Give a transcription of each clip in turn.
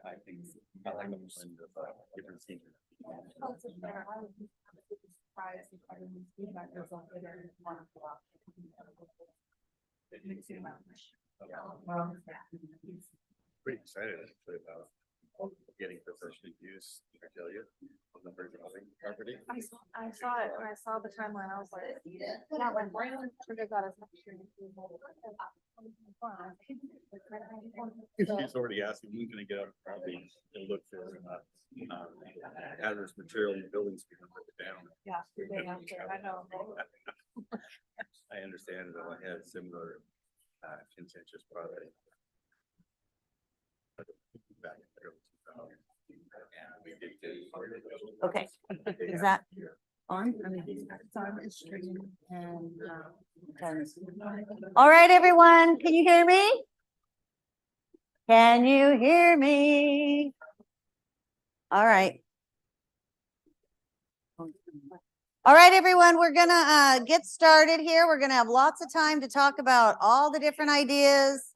I think I like a blend of different scenery. Pretty excited actually about getting professional use, I tell you, of the Virgin property. I saw it when I saw the timeline. I was like, yeah, when Brandon Trigger got his. He's already asking, when can I get out of property and look for hazardous material in buildings we can put it down. Yeah, they have to, I know. I understand that I had similar contentious product. Back in the early 2000s. And we did get- Okay, is that on? I mean, it's on the screen and, all right, everyone, can you hear me? Can you hear me? All right. All right, everyone, we're gonna get started here. We're gonna have lots of time to talk about all the different ideas.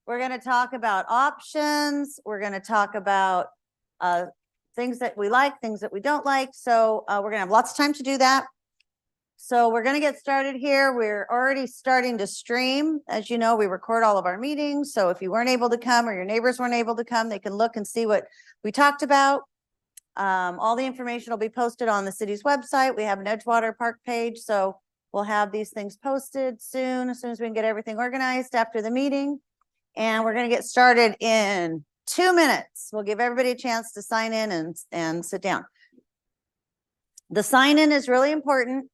We're gonna talk about options. We're gonna talk about things that we like, things that we don't like. So we're gonna have lots of time to do that. So we're gonna get started here. We're already starting to stream. As you know, we record all of our meetings. So if you weren't able to come or your neighbors weren't able to come, they can look and see what we talked about. All the information will be posted on the city's website. We have an Edgewater Park page. So we'll have these things posted soon as we can get everything organized after the meeting. And we're going to get started in 2 minutes. We'll give everybody a chance to sign in and sit down. The sign in is really important.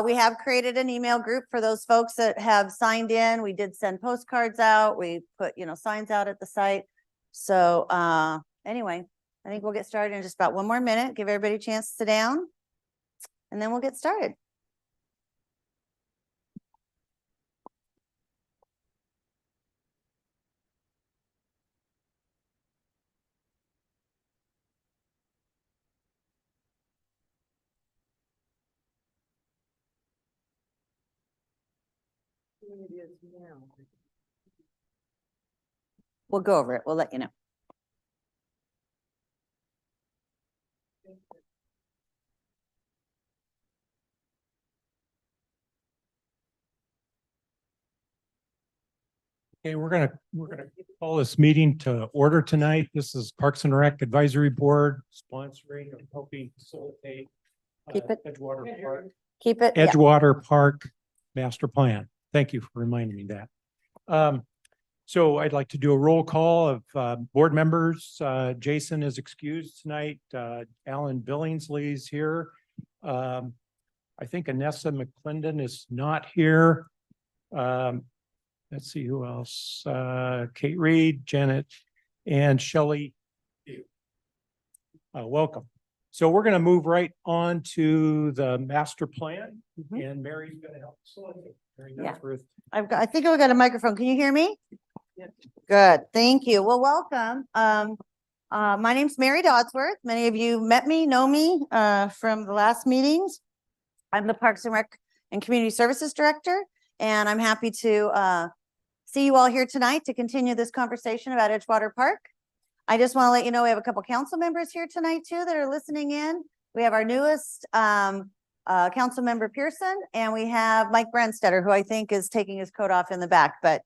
We have created an email group for those folks that have signed in. We did send postcards out. We put, signs out at the site. So anyway, I think we'll get started in just about 1 more minute. Give everybody a chance to sit down and then we'll get started. We'll go over it. We'll let you know. Okay, we're gonna call this meeting to order tonight. This is Parks and Rec Advisory Board sponsoring and helping facilitate Keep it. Edgewater Park. Keep it. Yeah. Edgewater Park Master Plan. Thank you for reminding me that. So I'd like to do a roll call of board members. Jason is excused tonight. Alan Billingsley is here. I think Anessa McClendon is not here. Let's see who else. Kate Reed, Janet, and Shelley. Welcome. So we're going to move right on to the master plan, and Mary's going to help facilitate. Yeah. I think I've got a microphone. Can you hear me? Yes. Good. Thank you. Well, welcome. My name's Mary Dodsworth. Many of you met me, know me from the last meetings. I'm the Parks and Rec and Community Services Director, and I'm happy to see you all here tonight to continue this conversation about Edgewater Park. I just want to let you know we have a couple council members here tonight too that are listening in. We have our newest council member Pearson, and we have Mike Brandstetter, who I think is taking his coat off in the back. But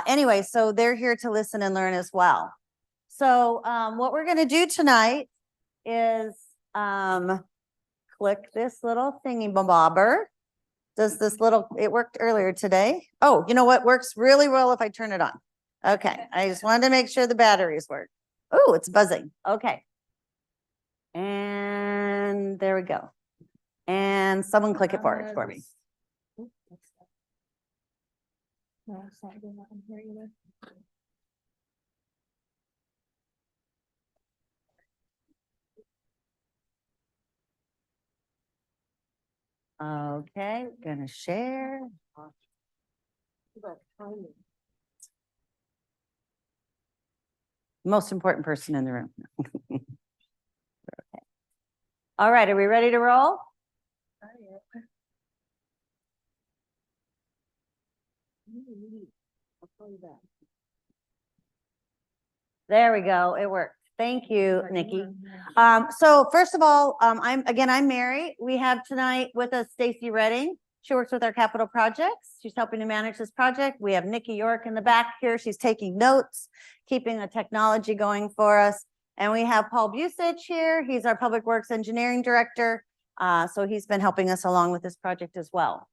anyway, so they're here to listen and learn as well. So what we're going to do tonight is click this little thingy bobber. Does this little, it worked earlier today. Oh, you know what works really well if I turn it on. Okay, I just wanted to make sure the batteries work. Oh, it's buzzing. Okay. And there we go. And someone click it forward for me. Okay, gonna share. Most important person in the room. Okay. All right, are we ready to roll? There we go. It worked. Thank you, Nikki. So first of all, I'm Mary. We have tonight with us Stacy Redding. She works with our capital projects. She's helping to manage this project. We have Nikki York in the back here. She's taking notes, keeping the technology going for us. And we have Paul Busich here. He's our Public Works Engineering Director. So he's been helping us along with this project as well.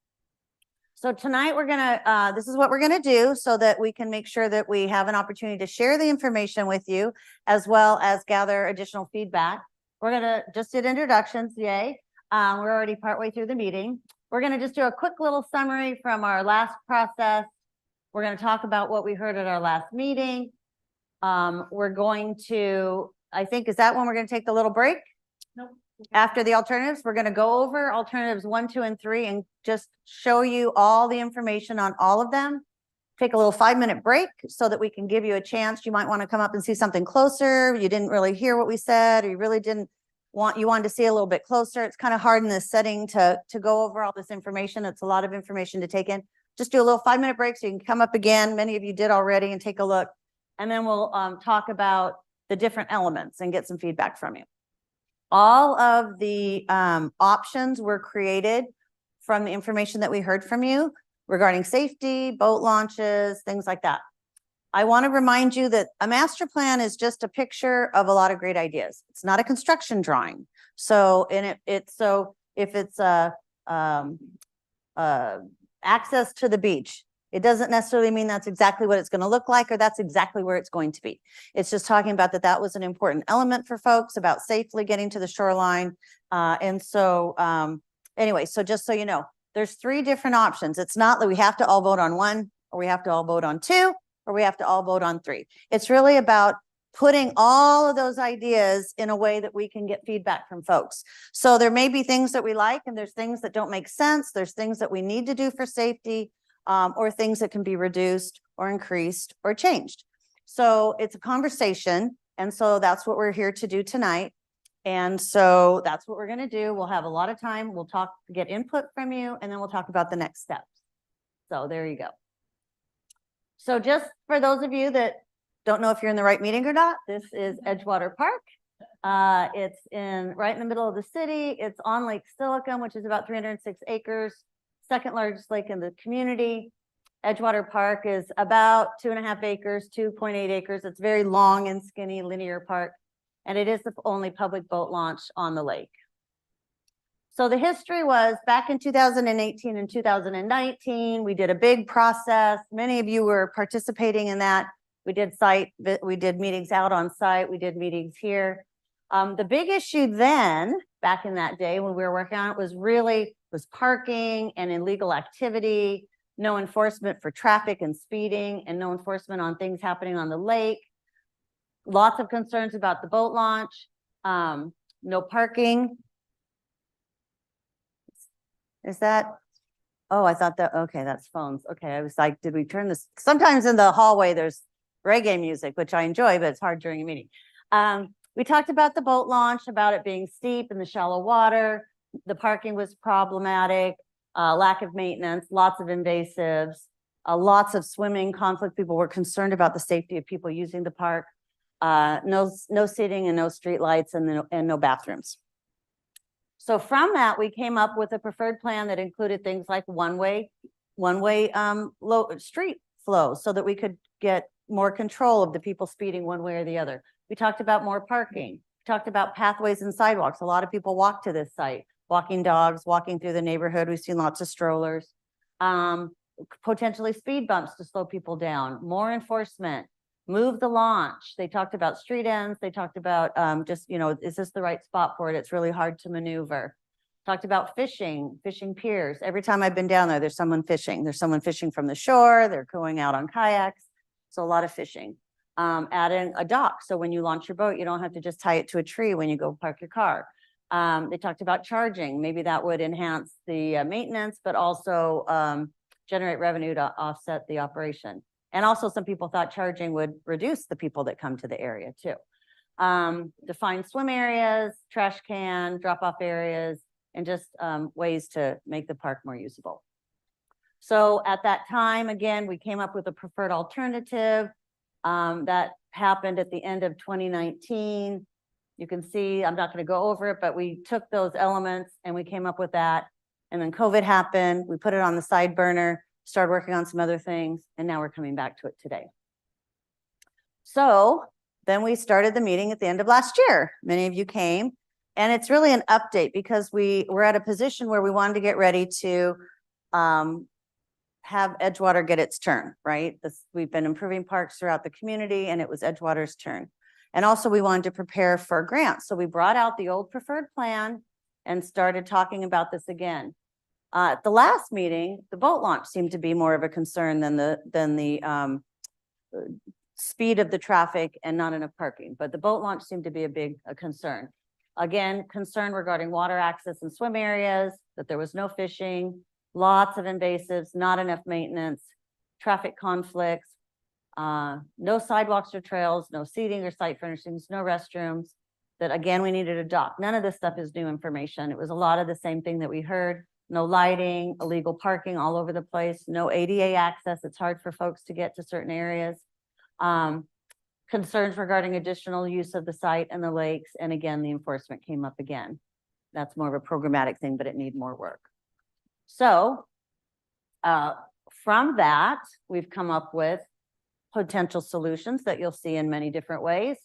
So tonight this is what we're gonna do so that we can make sure that we have an opportunity to share the information with you as well as gather additional feedback. We're gonna just did introductions, yay. We're already partway through the meeting. We're gonna just do a quick little summary from our last process. We're gonna talk about what we heard at our last meeting. We're going to, I think, is that when we're gonna take the little break? Nope. After the alternatives, we're gonna go over alternatives 1, 2, and 3 and just show you all the information on all of them. Take a little 5-minute break so that we can give you a chance. You might want to come up and see something closer. You didn't really hear what we said, or you really didn't you wanted to see a little bit closer. It's kind of hard in this setting to go over all this information. It's a lot of information to take in. Just do a little 5-minute break so you can come up again. Many of you did already, and take a look. And then we'll talk about the different elements and get some feedback from you. All of the options were created from the information that we heard from you regarding safety, boat launches, things like that. I want to remind you that a master plan is just a picture of a lot of great ideas. It's not a construction drawing. So if it's access to the beach, it doesn't necessarily mean that's exactly what it's going to look like, or that's exactly where it's going to be. It's just talking about that was an important element for folks about safely getting to the shoreline. Anyway, so just so you know, there's 3 different options. It's not that we have to all vote on 1, or we have to all vote on 2, or we have to all vote on 3. It's really about putting all of those ideas in a way that we can get feedback from folks. So there may be things that we like, and there's things that don't make sense. There's things that we need to do for safety, or things that can be reduced or increased or changed. So it's a conversation. And so that's what we're here to do tonight. And so that's what we're going to do. We'll have a lot of time. We'll get input from you, and then we'll talk about the next steps. So there you go. So just for those of you that don't know if you're in the right meeting or not, this is Edgewater Park. It's right in the middle of the city. It's on Lake Silicon, which is about 306 acres, second largest lake in the community. Edgewater Park is about 2.5 acres, 2.8 acres. It's very long and skinny linear park, and it is the only public boat launch on the lake. So the history was back in 2018 and 2019, we did a big process. Many of you were participating in that. We did meetings out on site. We did meetings here. The big issue then, back in that day when we were working on it, was parking and illegal activity, no enforcement for traffic and speeding, and no enforcement on things happening on the lake. Lots of concerns about the boat launch, no parking. Is that, oh, I thought that, okay, that's phones. Okay, I was like, did we turn this? Sometimes in the hallway, there's reggae music, which I enjoy, but it's hard during a meeting. We talked about the boat launch, about it being steep in the shallow water. The parking was problematic, lack of maintenance, lots of invasives, lots of swimming conflict. People were concerned about the safety of people using the park. No seating and no street lights and no bathrooms. So from that, we came up with a preferred plan that included things like one-way street flow so that we could get more control of the people speeding one way or the other. We talked about more parking. We talked about pathways and sidewalks. A lot of people walk to this site, walking dogs, walking through the neighborhood. We've seen lots of strollers. Potentially speed bumps to slow people down, more enforcement, move the launch. They talked about street ends. They talked about is this the right spot for it? It's really hard to maneuver. Talked about fishing piers. Every time I've been down there, there's someone fishing. There's someone fishing from the shore. They're going out on kayaks. So a lot of fishing. Adding a dock. So when you launch your boat, you don't have to just tie it to a tree when you go park your car. They talked about charging. Maybe that would enhance the maintenance, but also generate revenue to offset the operation. And also some people thought charging would reduce the people that come to the area too. Define swim areas, trash can, drop-off areas, and just ways to make the park more usable. So at that time, again, we came up with a preferred alternative that happened at the end of 2019. You can see, I'm not going to go over it, but we took those elements and we came up with that. And then COVID happened. We put it on the side burner, started working on some other things, and now we're coming back to it today. So then we started the meeting at the end of last year. Many of you came, and it's really an update because we were at a position where we wanted to get ready to have Edgewater get its turn, right? We've been improving parks throughout the community, and it was Edgewater's turn. And also we wanted to prepare for grants. So we brought out the old preferred plan and started talking about this again. At the last meeting, the boat launch seemed to be more of a concern than the speed of the traffic and not enough parking. But the boat launch seemed to be a concern. Again, concern regarding water access and swim areas, that there was no fishing, lots of invasives, not enough maintenance, traffic conflicts, no sidewalks or trails, no seating or site furnishings, no restrooms, that again, we needed a dock. None of this stuff is new information. It was a lot of the same thing that we heard. No lighting, illegal parking all over the place, no ADA access. It's hard for folks to get to certain areas. Concerns regarding additional use of the site and the lakes. And again, the enforcement came up again. That's more of a programmatic thing, but it needs more work. So from that, we've come up with potential solutions that you'll see in many different ways.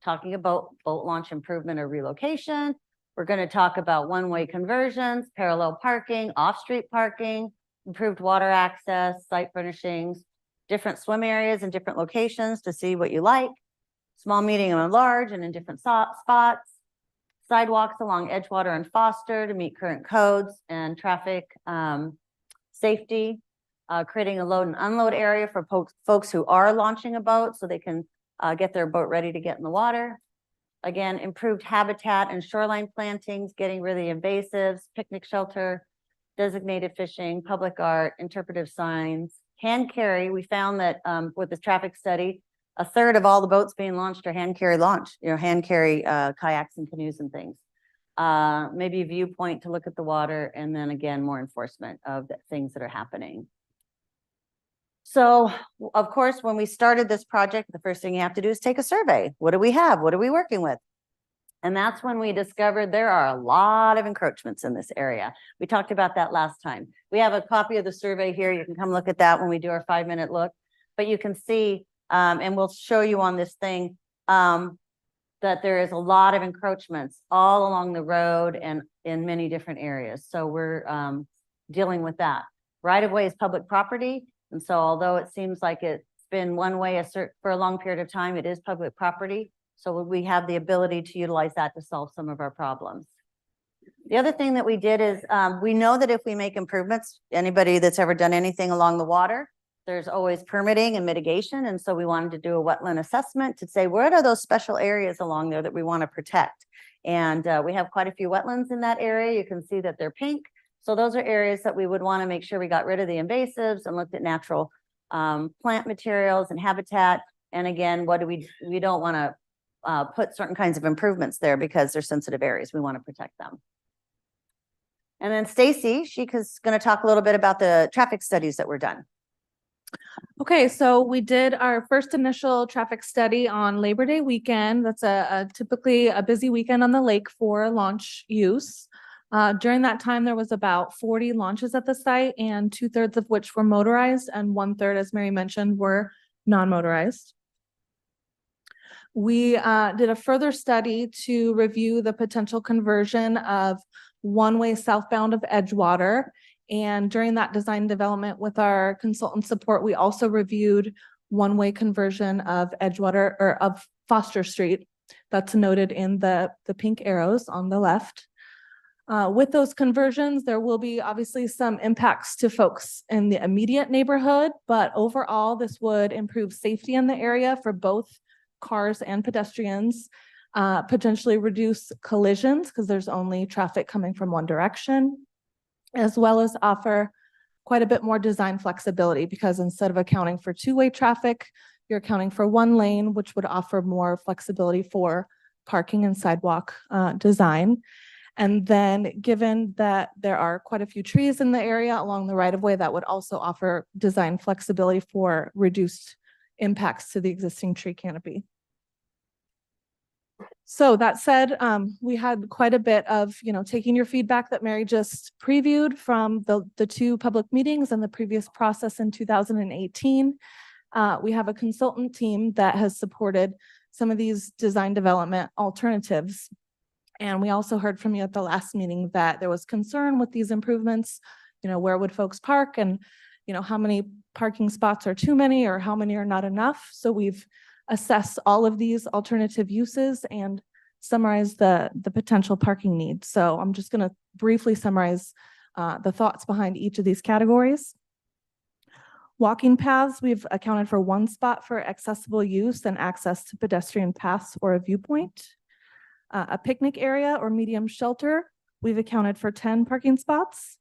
Talking about boat launch improvement or relocation. We're going to talk about one-way conversions, parallel parking, off-street parking, improved water access, site furnishings, different swim areas and different locations to see what you like, small, medium, and large, and in different spots, sidewalks along Edgewater and Foster to meet current codes and traffic safety, creating a load and unload area for folks who are launching a boat so they can get their boat ready to get in the water. Again, improved habitat and shoreline plantings, getting rid of the invasives, picnic shelter, designated fishing, public art, interpretive signs, hand carry. We found that with the traffic study, 1/3 of all the boats being launched are hand carry kayaks and canoes and things. Maybe a viewpoint to look at the water, and then again, more enforcement of the things that are happening. So, of course, when we started this project, the first thing you have to do is take a survey. What do we have? What are we working with? And that's when we discovered there are a lot of encroachments in this area. We talked about that last time. We have a copy of the survey here. You can come look at that when we do our 5-minute look. But you can see, and we'll show you on this thing, that there is a lot of encroachments all along the road and in many different areas. So we're dealing with that. Right-of-way is public property. And so although it seems like it's been one way for a long period of time, it is public property. So we have the ability to utilize that to solve some of our problems. The other thing that we did is we know that if we make improvements, anybody that's ever done anything along the water, there's always permitting and mitigation. And so we wanted to do a wetland assessment to say, what are those special areas along there that we want to protect? And we have quite a few wetlands in that area. You can see that they're pink. So those are areas that we would want to make sure we got rid of the invasives and looked at natural plant materials and habitat. And again, we don't want to put certain kinds of improvements there because they're sensitive areas. We want to protect them. And then Stacy, she's going to talk a little bit about the traffic studies that were done. Okay, so we did our first initial traffic study on Labor Day weekend. That's typically a busy weekend on the lake for launch use. During that time, there was about 40 launches at the site, and 2/3 of which were motorized, and 1/3, as Mary mentioned, were non-motorized. We did a further study to review the potential conversion of one-way southbound of Edgewater. And during that design development with our consultant support, we also reviewed one-way conversion of Edgewater or of Foster Street. That's noted in the pink arrows on the left. With those conversions, there will be obviously some impacts to folks in the immediate neighborhood, but overall, this would improve safety in the area for both cars and pedestrians, potentially reduce collisions because there's only traffic coming from one direction, as well as offer quite a bit more design flexibility because instead of accounting for two-way traffic, you're accounting for one lane, which would offer more flexibility for parking and sidewalk design. And then given that there are quite a few trees in the area along the right-of-way, that would also offer design flexibility for reduced impacts to the existing tree canopy. So that said, we had quite a bit of, taking your feedback that Mary just previewed from the two public meetings and the previous process in 2018. We have a consultant team that has supported some of these design development alternatives. And we also heard from you at the last meeting that there was concern with these improvements, where would folks park and, how many parking spots are too many or how many are not enough. So we've assessed all of these alternative uses and summarize the potential parking needs. So I'm just going to briefly summarize the thoughts behind each of these categories. Walking paths, we've accounted for 1 spot for accessible use and access to pedestrian paths or a viewpoint. A picnic area or medium shelter, we've accounted for 10 parking spots.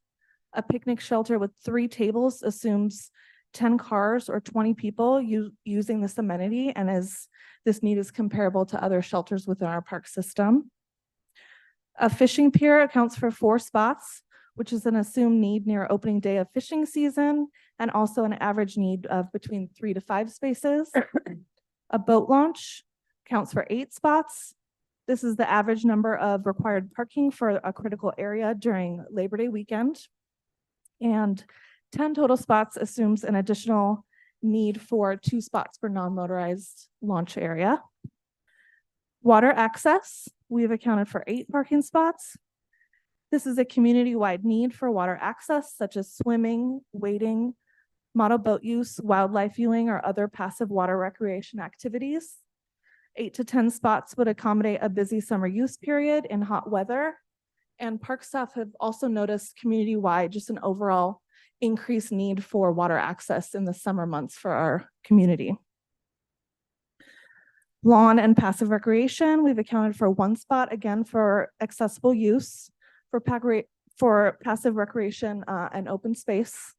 A picnic shelter with 3 tables assumes 10 cars or 20 people using this amenity, and this need is comparable to other shelters within our park system. A fishing pier accounts for 4 spots, which is an assumed need near opening day of fishing season, and also an average need of between 3 to 5 spaces. A boat launch counts for 8 spots. This is the average number of required parking for a critical area during Labor Day weekend. And 10 total spots assumes an additional need for 2 spots for non-motorized launch area. Water access, we've accounted for 8 parking spots. This is a community-wide need for water access, such as swimming, wading, model boat use, wildlife viewing, or other passive water recreation activities. 8 to 10 spots would accommodate a busy summer use period in hot weather. And park staff have also noticed community-wide just an overall increased need for water access in the summer months for our community. Lawn and passive recreation, we've accounted for 1 spot, again, for accessible use for passive recreation and open space.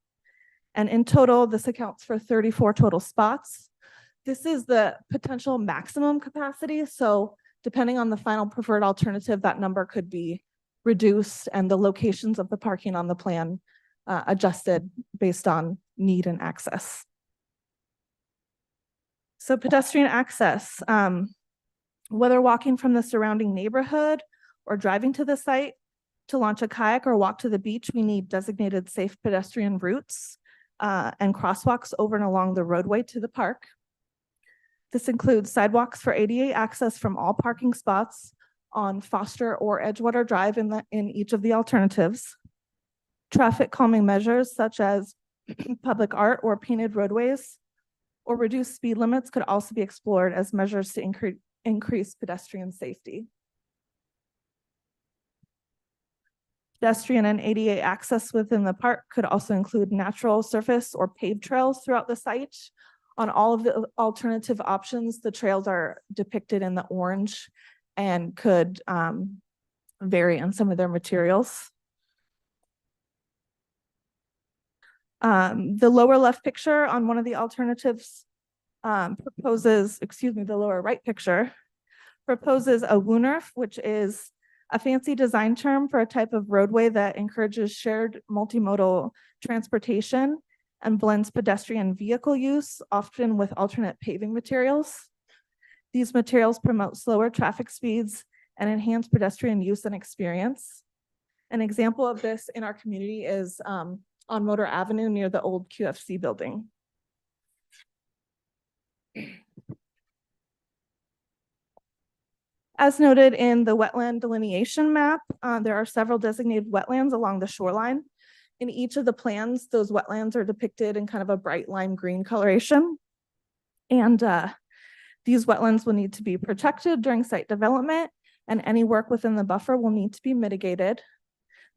And in total, this accounts for 34 total spots. This is the potential maximum capacity. So depending on the final preferred alternative, that number could be reduced and the locations of the parking on the plan adjusted based on need and access. So pedestrian access, whether walking from the surrounding neighborhood or driving to the site to launch a kayak or walk to the beach, we need designated safe pedestrian routes and crosswalks over and along the roadway to the park. This includes sidewalks for ADA access from all parking spots on Foster or Edgewater Drive in each of the alternatives. Traffic calming measures such as public art or painted roadways or reduced speed limits could also be explored as measures to increase pedestrian safety. Pedestrian and ADA access within the park could also include natural surface or paved trails throughout the site. On all of the alternative options, the trails are depicted in the orange and could vary in some of their materials. The lower left picture on one of the alternatives the lower right picture proposes a WUNRF, which is a fancy design term for a type of roadway that encourages shared multimodal transportation and blends pedestrian vehicle use, often with alternate paving materials. These materials promote slower traffic speeds and enhance pedestrian use and experience. An example of this in our community is on Motor Avenue near the old QFC building. As noted in the wetland delineation map, there are several designated wetlands along the shoreline. In each of the plans, those wetlands are depicted in kind of a bright lime green coloration. And these wetlands will need to be protected during site development, and any work within the buffer will need to be mitigated.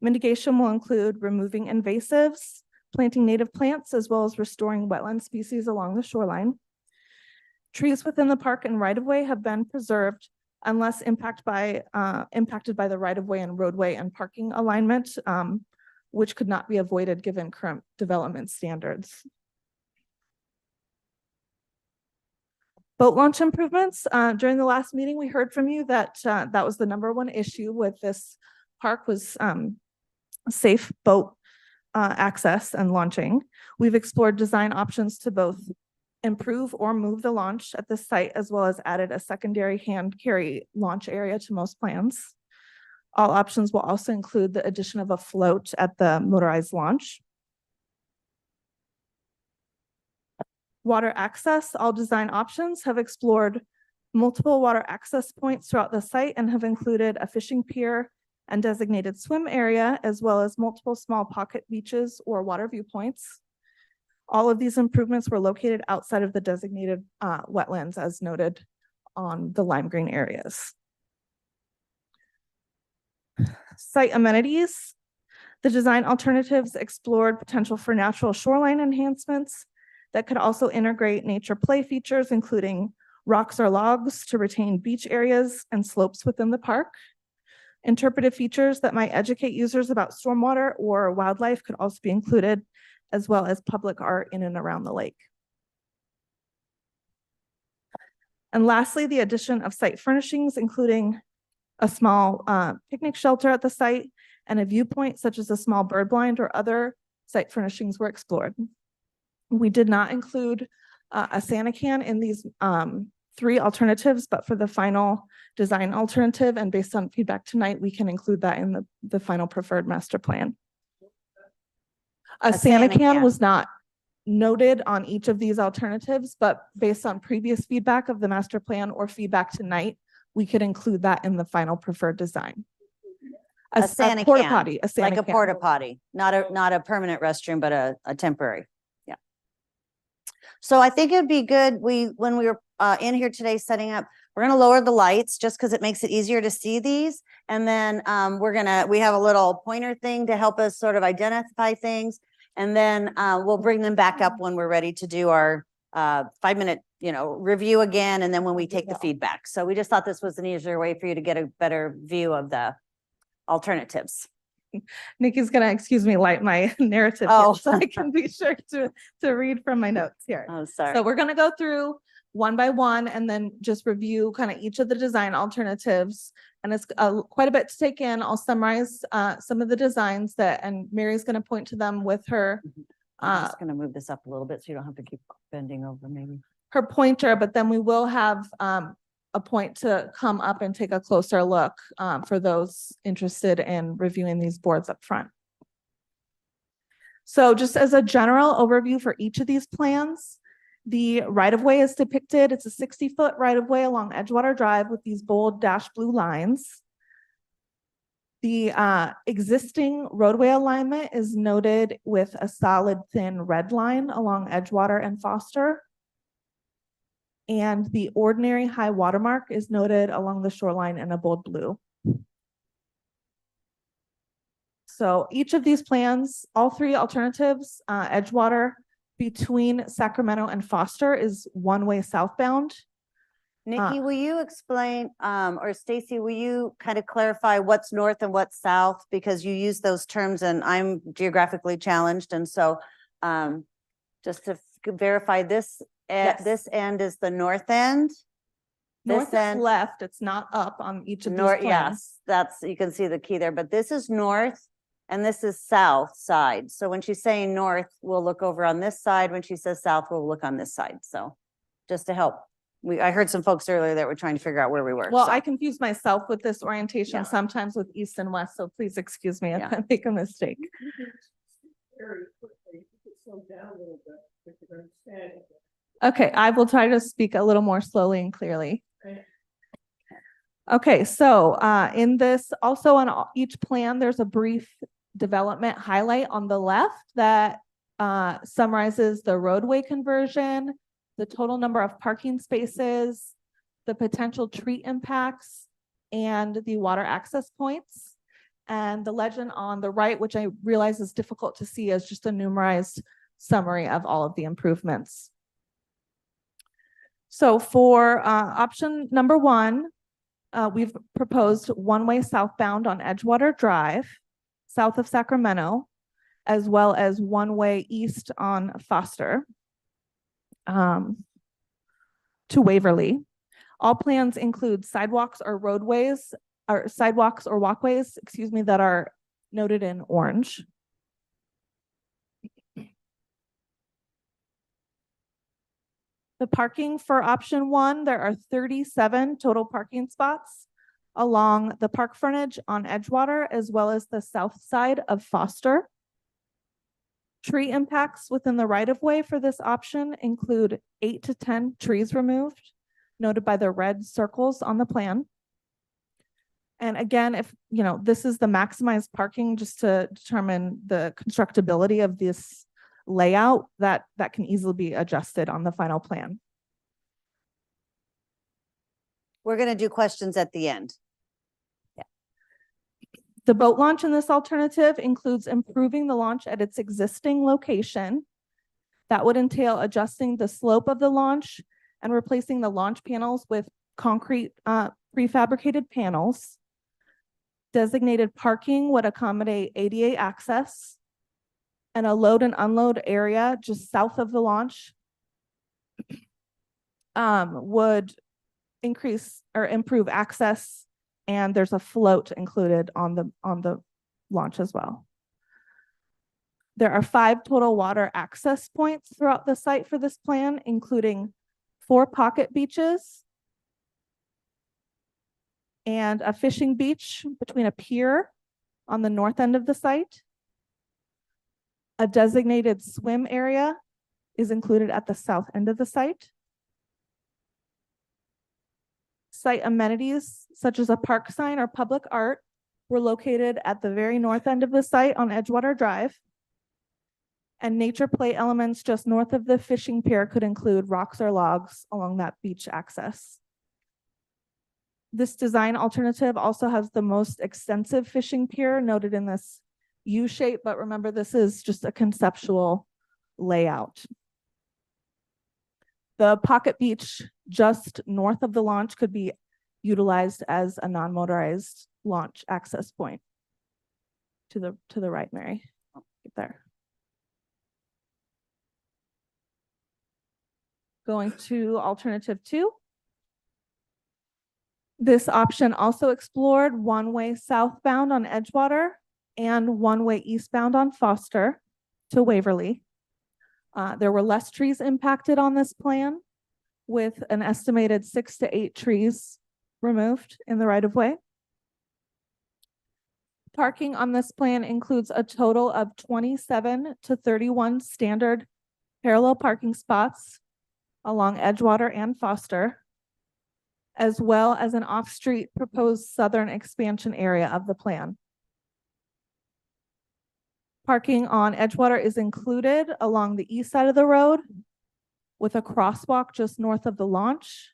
Mitigation will include removing invasives, planting native plants, as well as restoring wetland species along the shoreline. Trees within the park and right-of-way have been preserved unless impacted by the right-of-way and roadway and parking alignment, which could not be avoided given current development standards. Boat launch improvements. During the last meeting, we heard from you that that was the #1 issue with this park was safe boat access and launching. We've explored design options to both improve or move the launch at the site, as well as added a secondary hand carry launch area to most plans. All options will also include the addition of a float at the motorized launch. Water access, all design options have explored multiple water access points throughout the site and have included a fishing pier and designated swim area, as well as multiple small pocket beaches or water viewpoints. All of these improvements were located outside of the designated wetlands as noted on the lime green areas. Site amenities. The design alternatives explored potential for natural shoreline enhancements that could also integrate nature play features, including rocks or logs to retain beach areas and slopes within the park. Interpretive features that might educate users about stormwater or wildlife could also be included, as well as public art in and around the lake. And lastly, the addition of site furnishings, including a small picnic shelter at the site and a viewpoint such as a small bird blind or other site furnishings were explored. We did not include a Santa can in these 3 alternatives, but for the final design alternative and based on feedback tonight, we can include that in the final preferred master plan. A Santa can was not noted on each of these alternatives, but based on previous feedback of the master plan or feedback tonight, we could include that in the final preferred design. A Santa porta can, potty, a Santa like a can. porta potty, not a permanent restroom, but a temporary. Yeah. So I think it'd be good, when we were in here today setting up, we're gonna lower the lights just because it makes it easier to see these. And then we have a little pointer thing to help us sort of identify things. And then we'll bring them back up when we're ready to do our 5-minute, review again. And then when we take the feedback. So we just thought this was an easier way for you to get a better view of the alternatives. Nikki's gonna, excuse me, light my narrative Oh. here so I can be sure to read from my notes here. Oh, sorry. So we're gonna go through one by one and then just review kind of each of the design alternatives. And it's quite a bit to take in. I'll summarize some of the designs and Mary's gonna point to them with her I'm just gonna move this up a little bit so you don't have to keep bending over maybe. her pointer, but then we will have a point to come up and take a closer look for those interested in reviewing these boards up front. So just as a general overview for each of these plans, the right-of-way is depicted. It's a 60-foot right-of-way along Edgewater Drive with these bold dashed blue lines. The existing roadway alignment is noted with a solid thin red line along Edgewater and Foster. And the ordinary high watermark is noted along the shoreline in a bold blue. So each of these plans, all 3 alternatives, Edgewater between Sacramento and Foster is one-way southbound. Nikki, will you explain, or Stacy, will you kind of clarify what's north and what's south? Because you use those terms and I'm geographically challenged. And so just to verify this, Yes. this end is the north end. North This is end, left, it's not up on each of these north, plans. yes, you can see the key there, but this is north and this is south side. So when she's saying north, we'll look over on this side. When she says south, we'll look on this side. So just to help. I heard some folks earlier that were trying to figure out where we were. Well, so. I confuse myself with this orientation Yeah. sometimes with east and west, so please excuse me if Yeah. I make a mistake. Okay, I will try to speak a little more slowly and clearly. Okay, so in this, also on each plan, there's a brief development highlight on the left that summarizes the roadway conversion, the total number of parking spaces, the potential tree impacts, and the water access points. And the legend on the right, which I realize is difficult to see, is just a numerized summary of all of the improvements. So for option number 1, we've proposed one-way southbound on Edgewater Drive, south of Sacramento, as well as one-way east on Foster to Waverly. All plans include sidewalks or walkways, excuse me, that are noted in orange. The parking for option one, there are 37 total parking spots along the park frontage on Edgewater, as well as the south side of Foster. Tree impacts within the right of way for this option include 8 to 10 trees removed, noted by the red circles on the plan. And again, if this is the maximized parking just to determine the constructability of this layout, that can easily be adjusted on the final plan. We're going to do questions at the end. The boat launch in this alternative includes improving the launch at its existing location. That would entail adjusting the slope of the launch and replacing the launch panels with concrete prefabricated panels. Designated parking would accommodate ADA access, and a load and unload area just south of the launch would increase or improve access, and there's a float included on the launch as well. There are 5 total water access points throughout the site for this plan, including 4 pocket beaches and a fishing beach between a pier on the north end of the site. A designated swim area is included at the south end of the site. Site amenities such as a park sign or public art were located at the very north end of the site on Edgewater Drive. And nature play elements just north of the fishing pier could include rocks or logs along that beach access. This design alternative also has the most extensive fishing pier noted in this U shape, but remember, this is just a conceptual layout. The pocket beach just north of the launch could be utilized as a non-motorized launch access point. To the right, Mary. Oh, get there. Going to alternative 2. This option also explored one-way southbound on Edgewater and one-way eastbound on Foster to Waverly. There were less trees impacted on this plan, with an estimated 6 to 8 trees removed in the right-of-way. Parking on this plan includes a total of 27 to 31 standard parallel parking spots along Edgewater and Foster, as well as an off-street proposed southern expansion area of the plan. Parking on Edgewater is included along the east side of the road with a crosswalk just north of the launch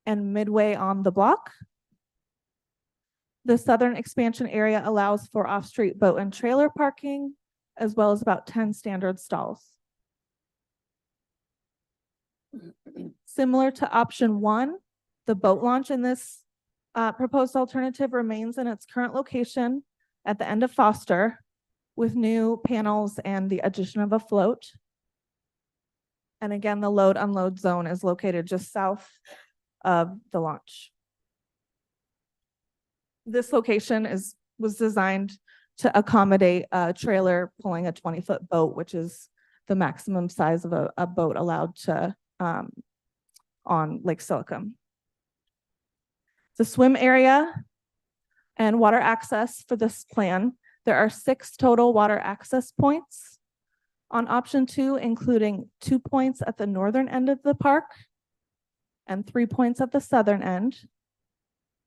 and midway on the block. The southern expansion area allows for off-street boat and trailer parking, as well as about 10 standard stalls. Similar to option 1, the boat launch in this proposed alternative remains in its current location at the end of Foster, with new panels and the addition of a float. And again, the load unload zone is located just south of the launch. This location was designed to accommodate a trailer pulling a 20-foot boat, which is the maximum size of a boat allowed to on Lake Silicon. The swim area and water access for this plan, there are 6 total water access points on option 2, including 2 points at the northern end of the park and 3 points at the southern end,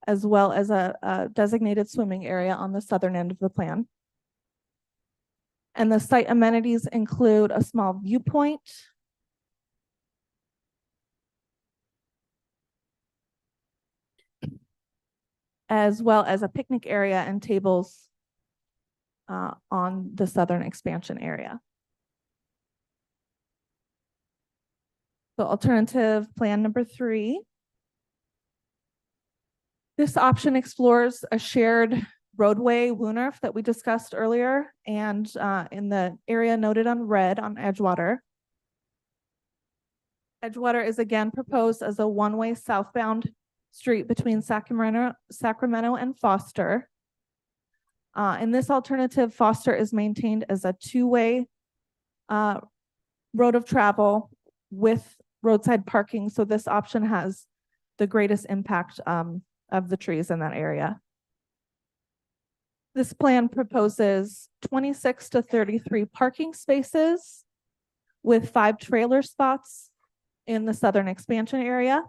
as well as a designated swimming area on the southern end of the plan. And the site amenities include a small viewpoint, as well as a picnic area and tables on the southern expansion area. So alternative plan number 3. This option explores a shared roadway WUNRF that we discussed earlier, and in the area noted on red on Edgewater. Edgewater is again proposed as a one-way southbound street between Sacramento and Foster. In this alternative, Foster is maintained as a 2-way road of travel with roadside parking, so this option has the greatest impact of the trees in that area. This plan proposes 26 to 33 parking spaces with 5 trailer spots in the southern expansion area.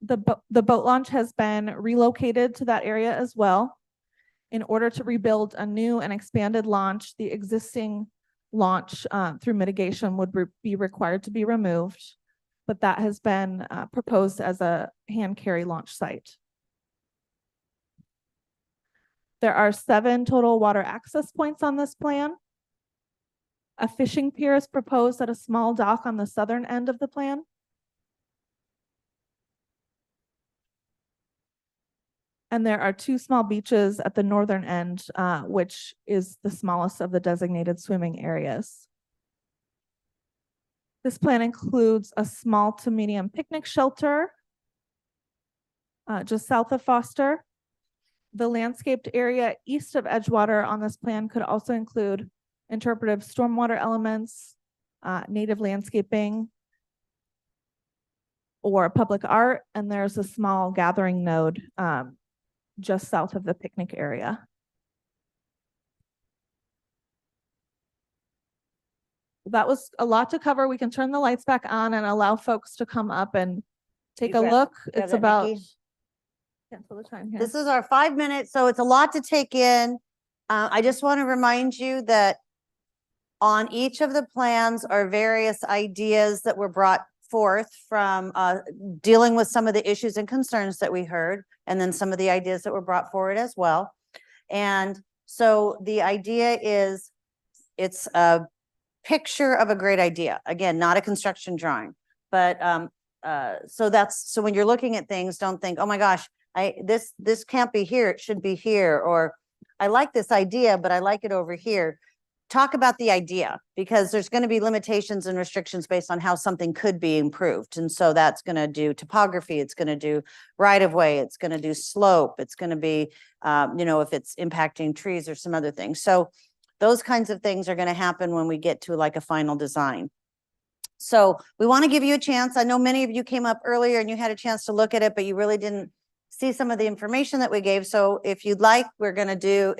The boat launch has been relocated to that area as well. In order to rebuild a new and expanded launch, the existing launch through mitigation would be required to be removed, but that has been proposed as a hand carry launch site. There are 7 total water access points on this plan. A fishing pier is proposed at a small dock on the southern end of the plan. And there are 2 small beaches at the northern end, which is the smallest of the designated swimming areas. This plan includes a small to medium picnic shelter just south of Foster. The landscaped area east of Edgewater on this plan could also include interpretive stormwater elements, native landscaping, or public art, and there's a small gathering node just south of the picnic area. That was a lot to cover. We can turn the lights back on and allow folks to come up and take a grab- look. grab It's that, about, Nikki. cancel the time here. This is our 5 minutes, so it's a lot to take in. I just want to remind you that on each of the plans are various ideas that were brought forth from dealing with some of the issues and concerns that we heard, and then some of the ideas that were brought forward as well. And so the idea is, it's a picture of a great idea. Again, not a construction drawing, but so when you're looking at things, don't think, oh my gosh, this can't be here, it should be here, or I like this idea, but I like it over here. Talk about the idea, because there's going to be limitations and restrictions based on how something could be improved. And so that's going to do topography, it's going to do right of way, it's going to do slope, it's going to be, if it's impacting trees or some other things. So those kinds of things are going to happen when we get to like a final design. So we want to give you a chance. I know many of you came up earlier and you had a chance to look at it, but you really didn't see some of the information that we gave. So if you'd like, we're going to do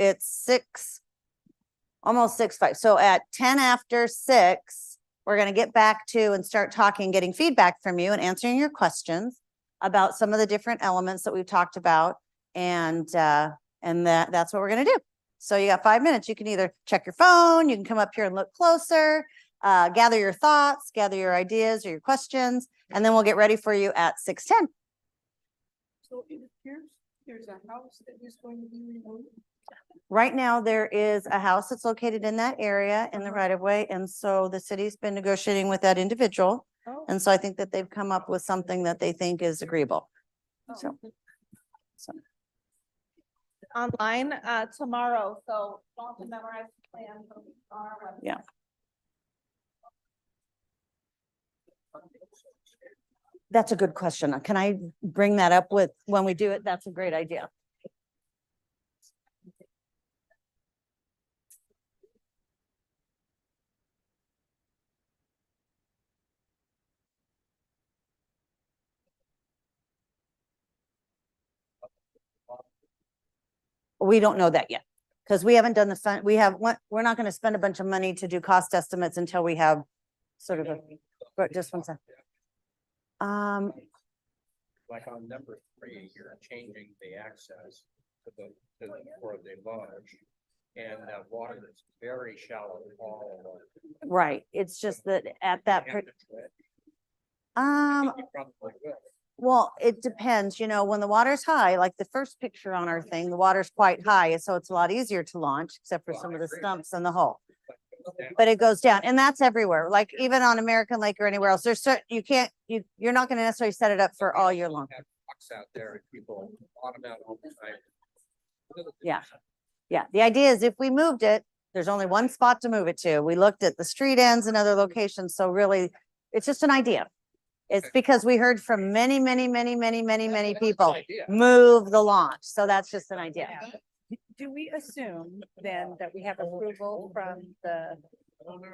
almost 6:05. So at 10 after 6, we're going to get back to and start talking, getting feedback from you and answering your questions about some of the different elements that we've talked about. And that's what we're going to do. So you got 5 minutes. You can either check your phone, you can come up here and look closer, gather your thoughts, gather your ideas or your questions, and then we'll get ready for you at 6:10. So it appears there's a house that is going to be removed. Right now, there is a house that's located in that area in the right of way. And so the city's been negotiating with that individual. Oh. And so I think that they've come up with something that they think is agreeable. So Online tomorrow, so don't have to memorize the plan on our website. Yeah. That's a good question. Can I bring that up with when we do it? That's a great idea. We don't know that yet, because we haven't done the fund. We're not going to spend a bunch of money to do cost estimates until we have sort of just one second. Like on number 3, you're changing the access for the lodge. And that water is very shallow. Right. It's just that at that, well, it depends, when the water's high, like the first picture on our thing, the water's quite high, so it's a lot easier to launch, except for some of the stumps in the hole. But it goes down, and that's everywhere, like even on American Lake or anywhere else. There's certain, you're not gonna necessarily set it up for all year long. Out there and people bottom out all the time. Yeah. Yeah, the idea is if we moved it, there's only one spot to move it to. We looked at the street ends and other locations, so really, it's just an idea. It's because we heard from many people, move the launch. So that's just an idea. Do we assume then that we have approval from the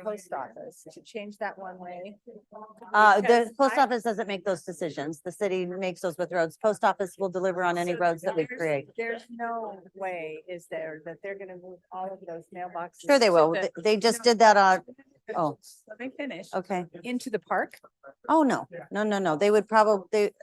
post office to change that one way? The Because post I- office doesn't make those decisions. The city makes those with roads. Post office will deliver on any So roads that we there's- create. There's no way, is there, that they're gonna move all of those mailboxes? Sure they to will. the- They just did that on, oh, Let me finish. okay. Into the park? Oh, no, no. They would probably,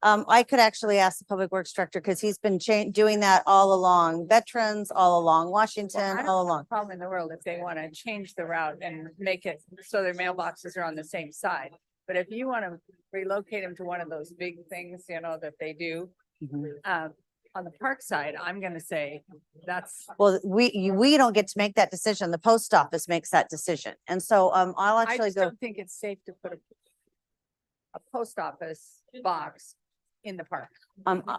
I could actually ask the public works director because he's been doing that all along. Veterans, all along Washington, all along. Problem in the world if they want to change the route and make it so their mailboxes are on the same side. But if you want to relocate them to one of those big things, you know, that they do, Mhm. on the park side, I'm gonna say that's, Well, we don't get to make that decision. The post office makes that decision. And so, I'll I actually just go, don't think it's safe to put a post office box in the park.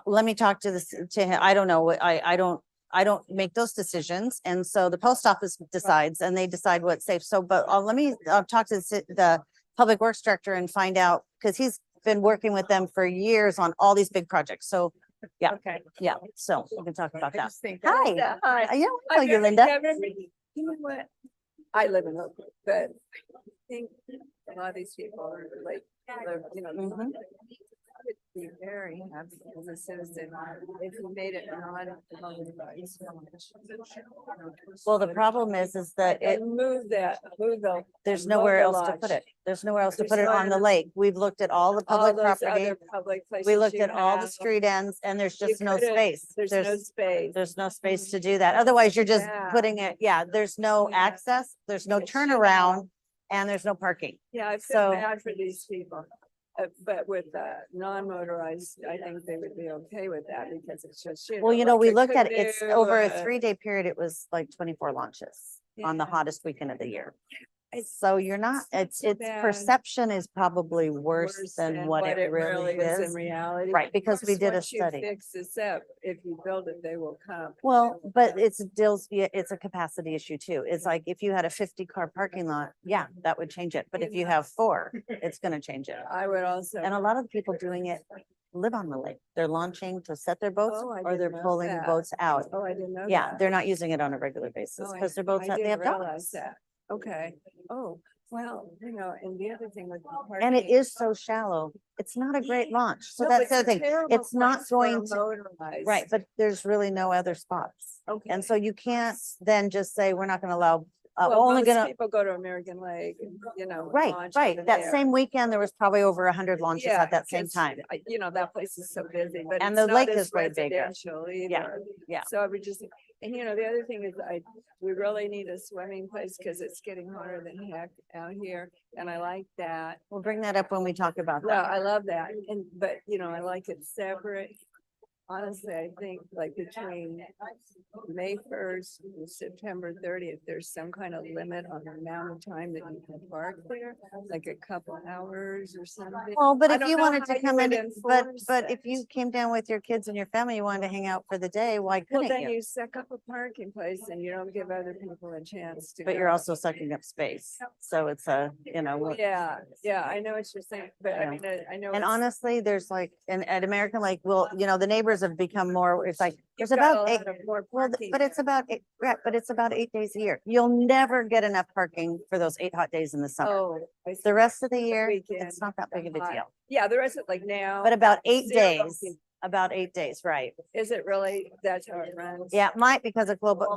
let me talk to to him. I don't know. I don't make those decisions. And so the post office decides and they decide what's safe. So, but let me, talk to the public works director and find out, because he's been working with them for years on all these big projects. So, yeah. Okay. yeah, so we can talk I about that. just think. Hi. Hi. Yeah, I know I'm you, very Linda. Kevin. You know what? I live in Oakland, but I think a lot of these people are like, you know, Mhm. would be very happy as a citizen if you made it non. Well, the problem is that it, Move that, move the. there's move nowhere the else to lodge. put it. There's nowhere else to There's put it no on the other- lake. We've looked at all the All public those property. other public places. We looked you at all the have, street ends and there's you just no couldn't- space. There's no space. There's no space to do that. Otherwise, you're just Yeah. putting it, yeah, there's no Yeah. access, there's no It should turnaround, and there's no parking. Yeah, I So- feel bad for these people. But with non-motorized, I think they would be okay with that because it's just. Well, you know, like we a looked at, it's canoe, over a uh, 3-day period, it was like 24 launches on the Yeah. hottest weekend of the year. It's So you're not, it's so bad. perception is probably worse than what it really in is. reality. Right, because we Of course, did a once you study. Fix this up, if you build it, they will come. Well, but it's deals, yeah, it's a capacity issue too. It's like if you had a 50-car parking lot, yeah, that would change it. But if you have 4, it's gonna change it. I would also. And a lot of the people doing it live on the lake. They're launching to set their boats Oh, I or they're didn't know pulling that. boats out. Oh, I didn't know. Yeah, that. they're not using it on a regular basis Oh, because their boats, I they have didn't realize docks. that. Okay. Oh, well, you know, and the other thing with. the And it parking- is so shallow. It's not a great launch. So No, that's but the other it's a thing. terrible It's not place for a going to, motorized. right, but there's really no other spots. Okay. And so you can't then just say, we're not gonna allow, we're Well, only most gonna, people go to American Lake, and, you know. right, launch right. over That there. same weekend, there was probably over 100 launches Yeah, at that same 'cause time. You know, that place is so busy, but And it's the not lake as is way bigger. residential Yeah, either. yeah. So I would just, and you know, the other thing is we really need a swimming place because it's getting hotter than heck out here. And I like that. We'll bring that up when we talk about No, that. I love that. And, but you know, I like it separate. Honestly, I think like between May 1st and September 30th, there's some kind of limit on the amount of time that you can park there, like a couple hours or something. Well, but I if don't you know wanted how to you come would in, but enforce if that. you came down with your kids and your family, you wanted to hang out for the day, why Well, couldn't then you? you suck up a parking place and you don't give other people a chance to. But you're go. also sucking up space. So it's a, you know, Yeah, yeah, I know what you're saying, but Yeah. I mean, I know. and it's- honestly, there's like, and at American Lake, well, you know, the neighbors have become more, it's like, you've there's got a about lot 8, of more well, parking but it's there. about, right, but it's about 8 days a year. You'll never get enough parking for those 8 hot days in the summer. Oh. I see. The rest of the year, weekend, it's not that big of a hot. deal. Yeah, the rest of like now. But about 8 zero days, parking. about 8 days, right? Is it really, that's how it runs? Yeah, it might because of global,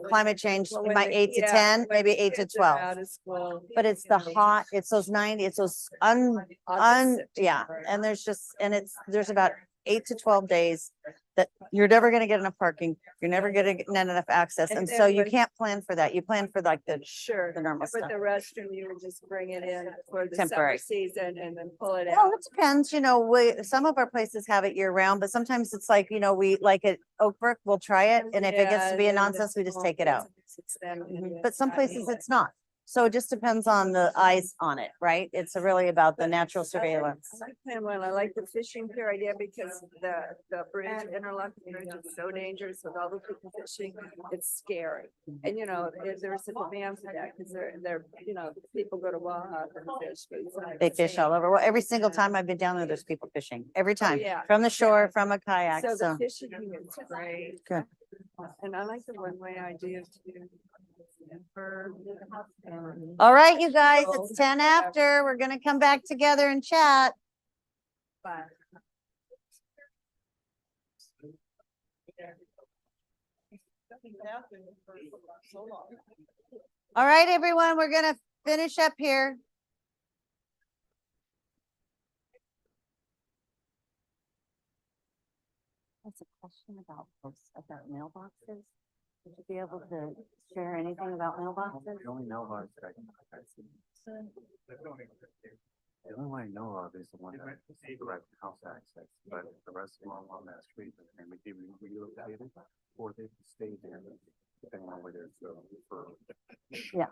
climate change, Well, it when might the- 8 to yeah, 10, when maybe the 8 to kids are 12. Out of school. But it's the you know, hot, it's those 90, it's those August, yeah, September. and there's about 8 to 12 days that you're never gonna get enough parking, you're never gonna get enough access, And and then so you when- can't plan for that, you plan for like the Sure, normal but stuff. the restroom, you would just bring it in for the Temporary. summer season and then pull it Well, out. it depends, you know, some of our places have it year round, but sometimes it's like, you know, we like at Oak Brook, we'll try it, and if it gets Yeah, to be a and then nonsense, we just the take it out. it's them and Mhm. the- But some places it's not. So it just depends on the eyes on it, right? It's really about the natural surveillance. I like that one. I like the fishing pier idea because the bridge, interlocking bridge is so dangerous with all the people fishing. It's scary. And you know, there's a demand for that because they're, you know, people go to Waha and fish. But it's not They the fish same. all over. Well, every single time I've been down there, there's people fishing, every time, yeah, from the shore, yeah. from a kayak, So the so. fishing is great. Good. And I like the one-way idea too. All right, you guys, it's 10 after. We're gonna come back together and chat. Bye. All right, everyone, we're gonna finish up here. That's a question about mailboxes. Would you be able to share anything about mailboxes? The only mailbox that I've seen. The only one I know of is the one that direct house access, but the rest of them are on that street and we can relocate it or they can stay there depending on where they're for. Yeah.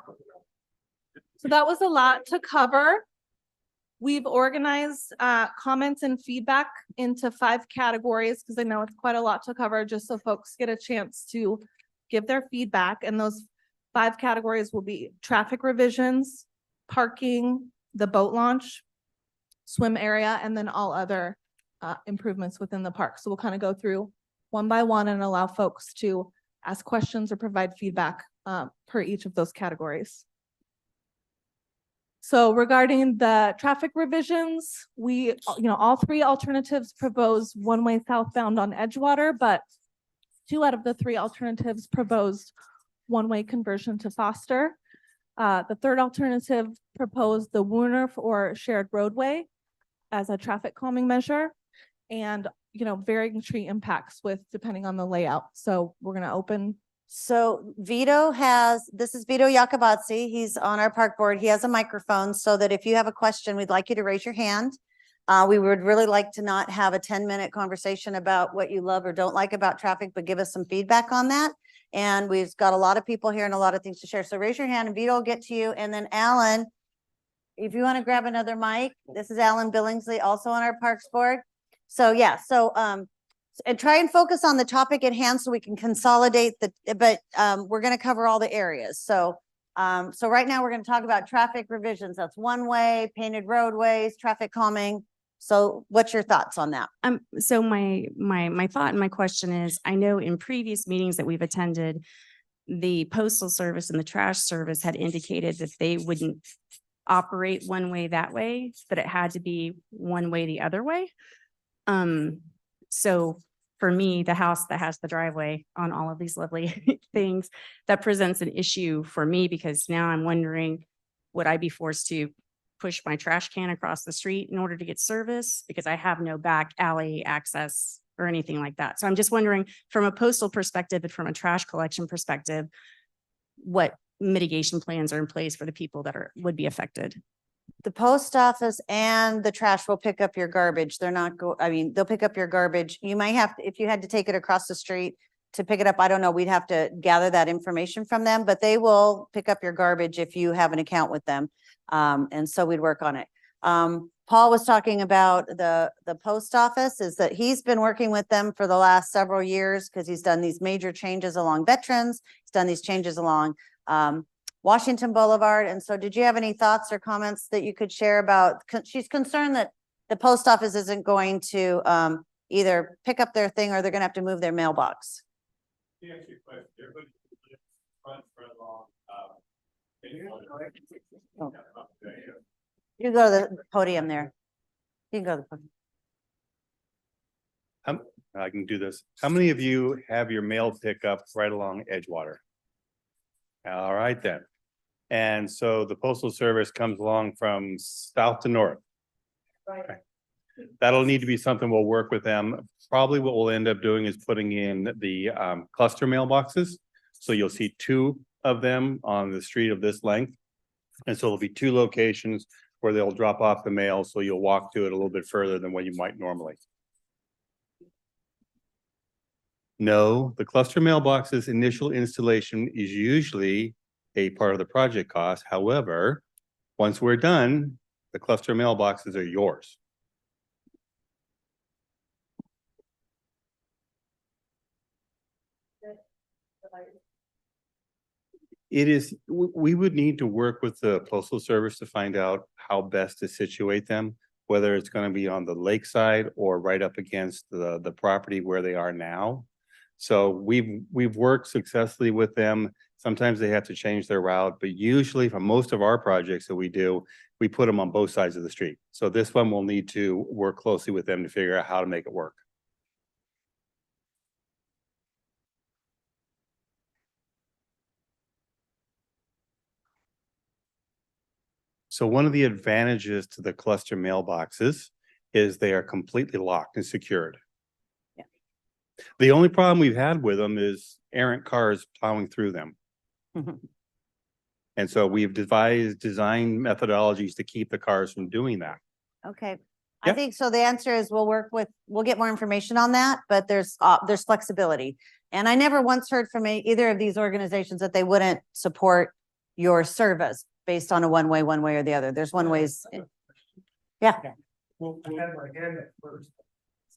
So that was a lot to cover. We've organized comments and feedback into 5 categories because I know it's quite a lot to cover, just so folks get a chance to give their feedback. And those 5 categories will be traffic revisions, parking, the boat launch, swim area, and then all other improvements within the park. So we'll kind of go through one by one and allow folks to ask questions or provide feedback per each of those categories. So regarding the traffic revisions, all 3 alternatives propose one-way southbound on Edgewater, but 2 out of the 3 alternatives proposed one-way conversion to Foster. The 3rd alternative proposed the Woerner or shared roadway as a traffic calming measure, and varying tree impacts depending on the layout. So we're going to open. So this is Vito Iacobazzi. He's on our park board. He has a microphone so that if you have a question, we'd like you to raise your hand. We would really like to not have a 10-minute conversation about what you love or don't like about traffic, but give us some feedback on that. And we've got a lot of people here and a lot of things to share. So raise your hand and Vito will get to you. And then Alan, if you want to grab another mic, this is Alan Billingsley, also on our parks board. So yeah, and try and focus on the topic at hand so we can consolidate but we're going to cover all the areas. So right now we're going to talk about traffic revisions. That's one way, painted roadways, traffic calming. So what's your thoughts on that? So my thought and my question is, I know in previous meetings that we've attended, the postal service and the trash service had indicated that they wouldn't operate one way that way, but it had to be one way the other way. So for me, the house that has the driveway on all of these lovely things, that presents an issue for me because now I'm wondering, would I be forced to push my trash can across the street in order to get service because I have no back alley access or anything like that. So I'm just wondering from a postal perspective and from a trash collection perspective, what mitigation plans are in place for the people that would be affected? The post office and the trash will pick up your garbage. They'll pick up your garbage. You might have to, if you had to take it across the street to pick it up, I don't know, we'd have to gather that information from them, but they will pick up your garbage if you have an account with them. And so we'd work on it. Paul was talking about the post office, is that he's been working with them for the last several years because he's done these major changes along Veterans. He's done these changes along Washington Boulevard. And so did you have any thoughts or comments that you could share about, she's concerned that the post office isn't going to either pick up their thing or they're going to have to move their mailbox. You go to the podium there. You can go to the podium. I can do this. How many of you have your mail pickup right along Edgewater? All right then. And so the postal service comes along from south to north. Right. That'll need to be something we'll work with them. Probably what we'll end up doing is putting in the cluster mailboxes. So you'll see 2 of them on the street of this length. And so there'll be 2 locations where they'll drop off the mail. So you'll walk to it a little bit further than what you might normally. No, the cluster mailboxes initial installation is usually a part of the project cost. However, once we're done, the cluster mailboxes are yours. It is, we would need to work with the postal service to find out how best to situate them, whether it's going to be on the lakeside or right up against the property where they are now. So we've worked successfully with them Sometimes they have to change their route, but usually for most of our projects that we do, we put them on both sides of the street. So this one will need to work closely with them to figure out how to make it work. So one of the advantages to the cluster mailboxes is they are completely locked and secured. Yeah. The only problem we've had with them is errant cars plowing through them. And so we've devised design methodologies to keep the cars from doing that. Okay. I Yeah. think so. The answer is we'll get more information on that, but there's flexibility. And I never once heard from either of these organizations that they wouldn't support your service based on a one way or the other. There's one ways. Yeah. We'll have my hand up first.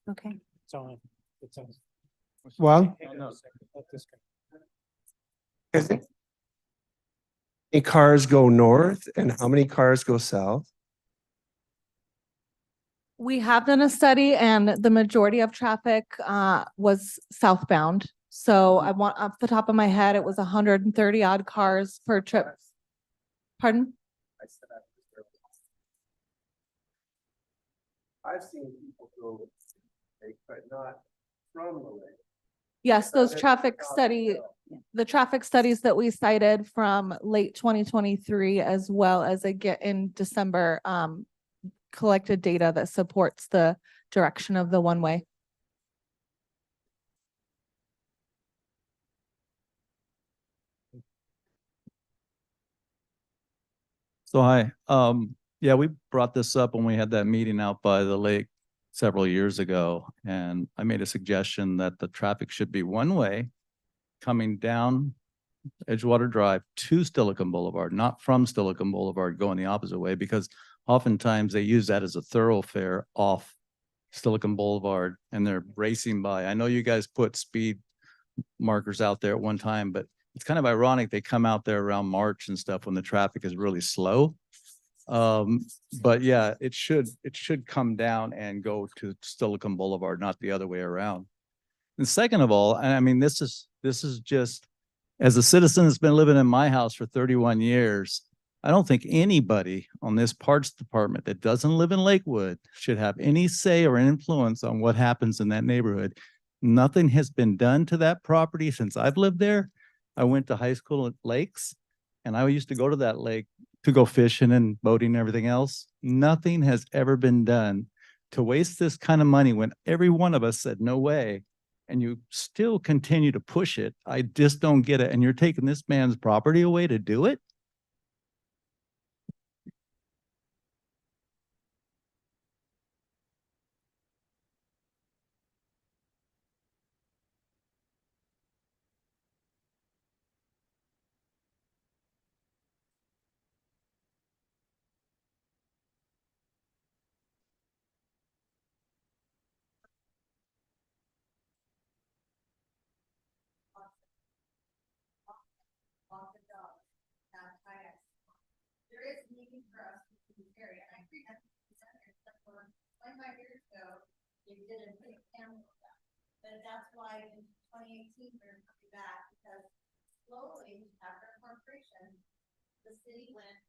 Okay. It's on. It's on. Well, Let this go. how many cars go north and how many cars go south? We have done a study and the majority of traffic was southbound. So I want, off the top of my head, it was 130 odd cars per trip. Pardon? I've seen people go, but not from the lake. Yes, those the traffic studies that we cited from late 2023 as well as in December collected data that supports the direction of the one-way. So hi, yeah, we brought this up when we had that meeting out by the lake several years ago. And I made a suggestion that the traffic should be one way coming down Edgewater Drive to Steilacoom Boulevard, not from Steilacoom Boulevard going the opposite way, because oftentimes they use that as a thoroughfare off Steilacoom Boulevard and they're racing by. I know you guys put speed markers out there at one time, but it's kind of ironic they come out there around March and stuff when the traffic is really slow. But yeah, it should come down and go to Steilacoom Boulevard, not the other way around. And second of all, and I mean, this is just, as a citizen that's been living in my house for 31 years, I don't think anybody on this parks department that doesn't live in Lakewood should have any say or influence on what happens in that neighborhood. Nothing has been done to that property since I've lived there. I went to high school at Lakes and I used to go to that lake to go fishing and boating and everything else. Nothing has ever been done to waste this kind of money when every one of us said, no way. And you still continue to push it. I just don't get it. And you're taking this man's property away to do it? There is need for us to do this area, and I agree that 25 years ago, you didn't put a camera with that. But that's why in 2018, we're coming back, because slowly after incorporation, the city went,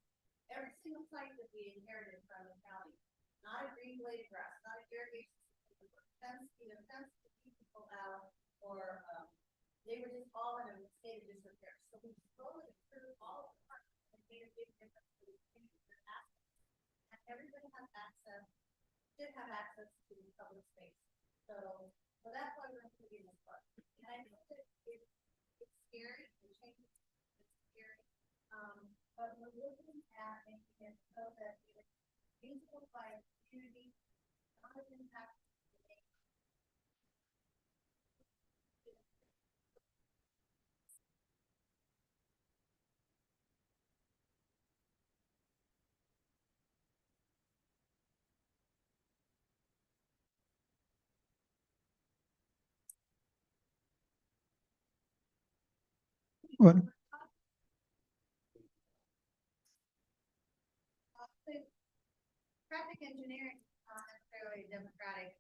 every single site that we inherited from the county, not a green blade grass, not a irrigation system, fence, either fence to keep people out, or they were just all in a state of disrepair. So we slowly improved all of the parks and made a big difference to the community that access. And everybody has access, should have access to public space. So that's why we're including this part. And I know that it's scary, the changes, it's scary. But we're looking at making it so that it's usable by a community, not an impact. What? Traffic engineering is not necessarily a democratic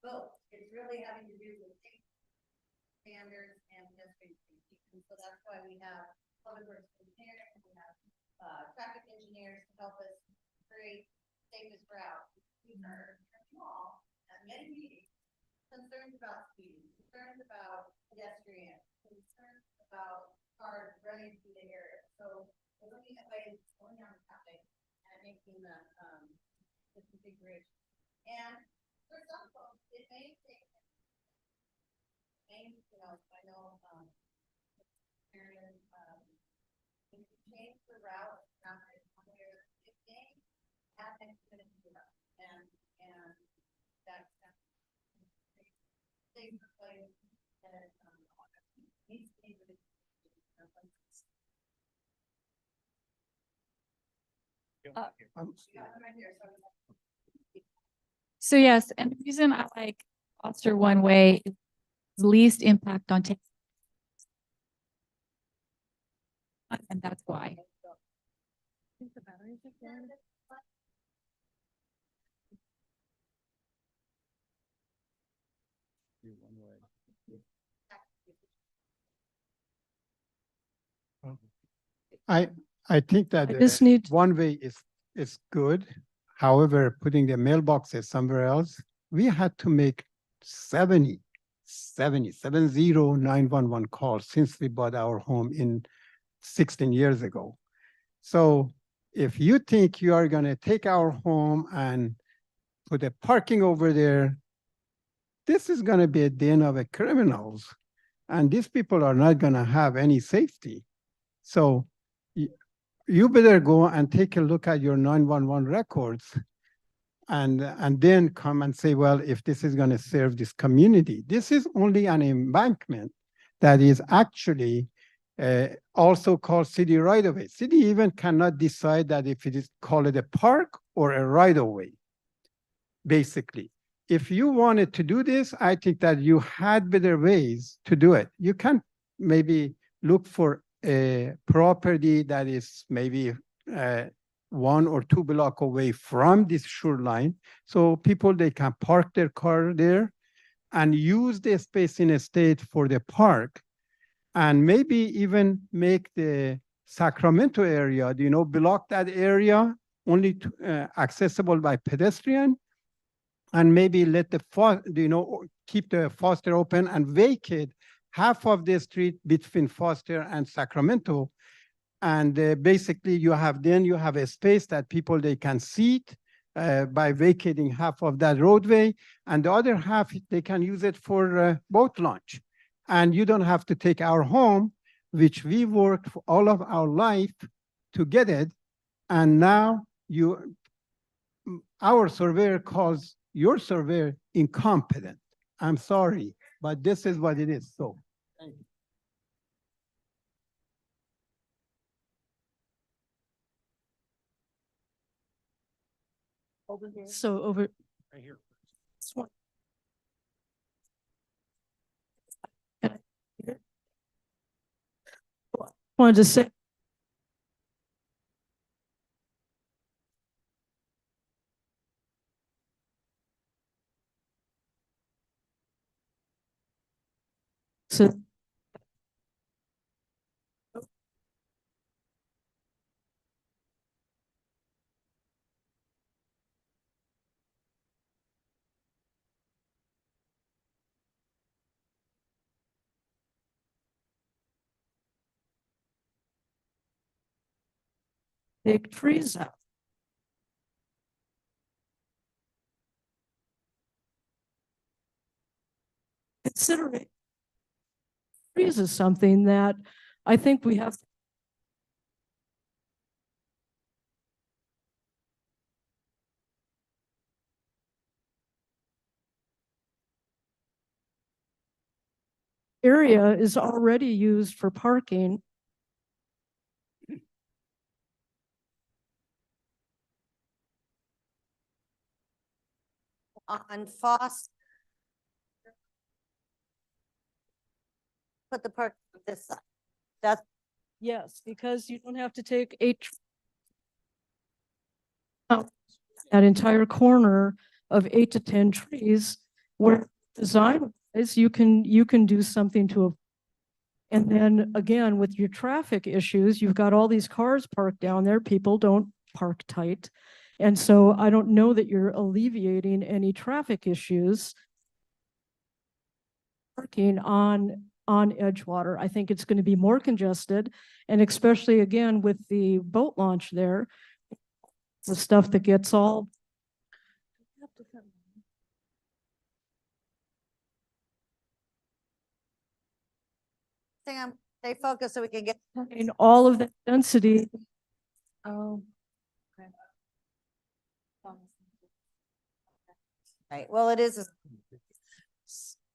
vote. It's really having to do with standards and pedestrian safety. And so that's why we have public works engineers, we have, traffic engineers to help us create safest route. We've heard from you all at many meetings, concerns about speed, concerns about pedestrians, concerns about cars running through the area. So we're looking at ways of slowing down traffic and making the configuration. And for some folks, it may take, you know, I know, Marion, if you change the route of traffic where it may have next minute to go. And that's safer place and, needs to be really. So yes, and the reason I like Foster One Way is least impact on. And that's why. I think that I just need- one way is good. However, putting the mailboxes somewhere else, we had to make 70 911 calls since we bought our home in 16 years ago. So if you think you are going to take our home and put a parking over there, this is going to be a den of criminals. And these people are not going to have any safety. So you better go and take a look at your 911 records and then come and say, well, if this is going to serve this community. This is only an embankment that is actually also called city right-of-way. City even cannot decide that if it is call it a park or a right-of-way, basically. If you wanted to do this, I think that you had better ways to do it. You can maybe look for a property that is maybe 1 or 2 blocks away from this shoreline. So people, they can park their car there and use the space in a state for the park, and maybe even make the Sacramento area, block that area only to, accessible by pedestrian, and maybe let keep the Foster open and vacate half of the street between Foster and Sacramento. And basically you have a space that people, they can seat by vacating half of that roadway, and the other half, they can use it for boat launch. And you don't have to take our home, which we worked for all of our life to get it. And now our surveyor calls your surveyor incompetent. I'm sorry, but this is what it is. So, thank you. Over here. So over. Right here. Wanted to say. So. Big trees out. Consider it. Trees is something that I think we have. Area is already used for parking. On Foster. Put the park this side. That's Yes, because you don't have to take that entire corner of 8 to 10 trees where design is you can do something to And then again, with your traffic issues, you've got all these cars parked down there. People don't park tight. And so I don't know that you're alleviating any traffic issues parking on Edgewater. I think it's going to be more congested, and especially again with the boat launch there, the stuff that gets all. Sam, stay focused so we can get. In all of that density. Oh. Right, well, it is.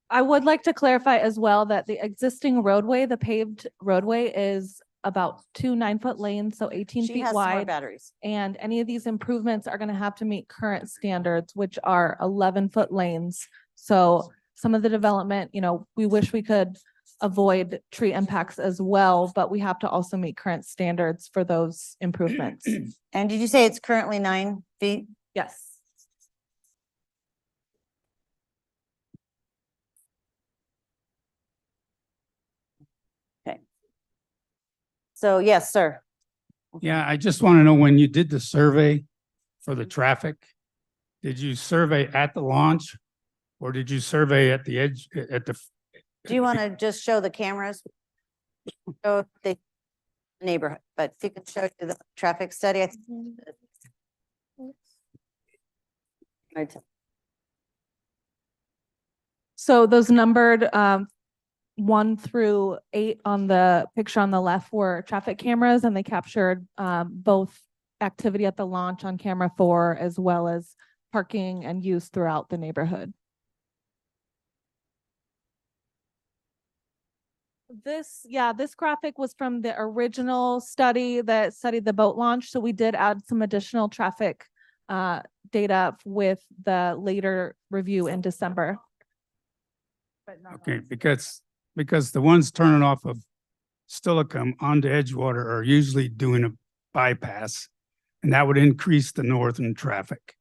I would like to clarify as well that the existing roadway, the paved roadway is about 2 9-foot lanes, so 18 She feet has some more wide. batteries. And any of these improvements are gonna have to meet current standards, which are 11-foot lanes. So some of the development, you know, we wish we could avoid tree impacts as well, but we have to also meet current standards for those improvements. And did you say it's currently 9 feet? Yes. So yes, sir. Yeah, I just want to know, when you did the survey for the traffic, did you survey at the launch? Or did you survey at the edge, at the? Do you want to just show the cameras? Show the neighborhood, but if you can show you the traffic study. I think. Right. So those numbered 1 through 8 on the picture on the left were traffic cameras, and they captured both activity at the launch on camera 4 as well as parking and use throughout the neighborhood. This graphic was from the original study that studied the boat launch. So we did add some additional traffic data with the later review in December. Okay, because the ones turning off of Stillicum onto Edgewater are usually doing a bypass, and that would increase the northern traffic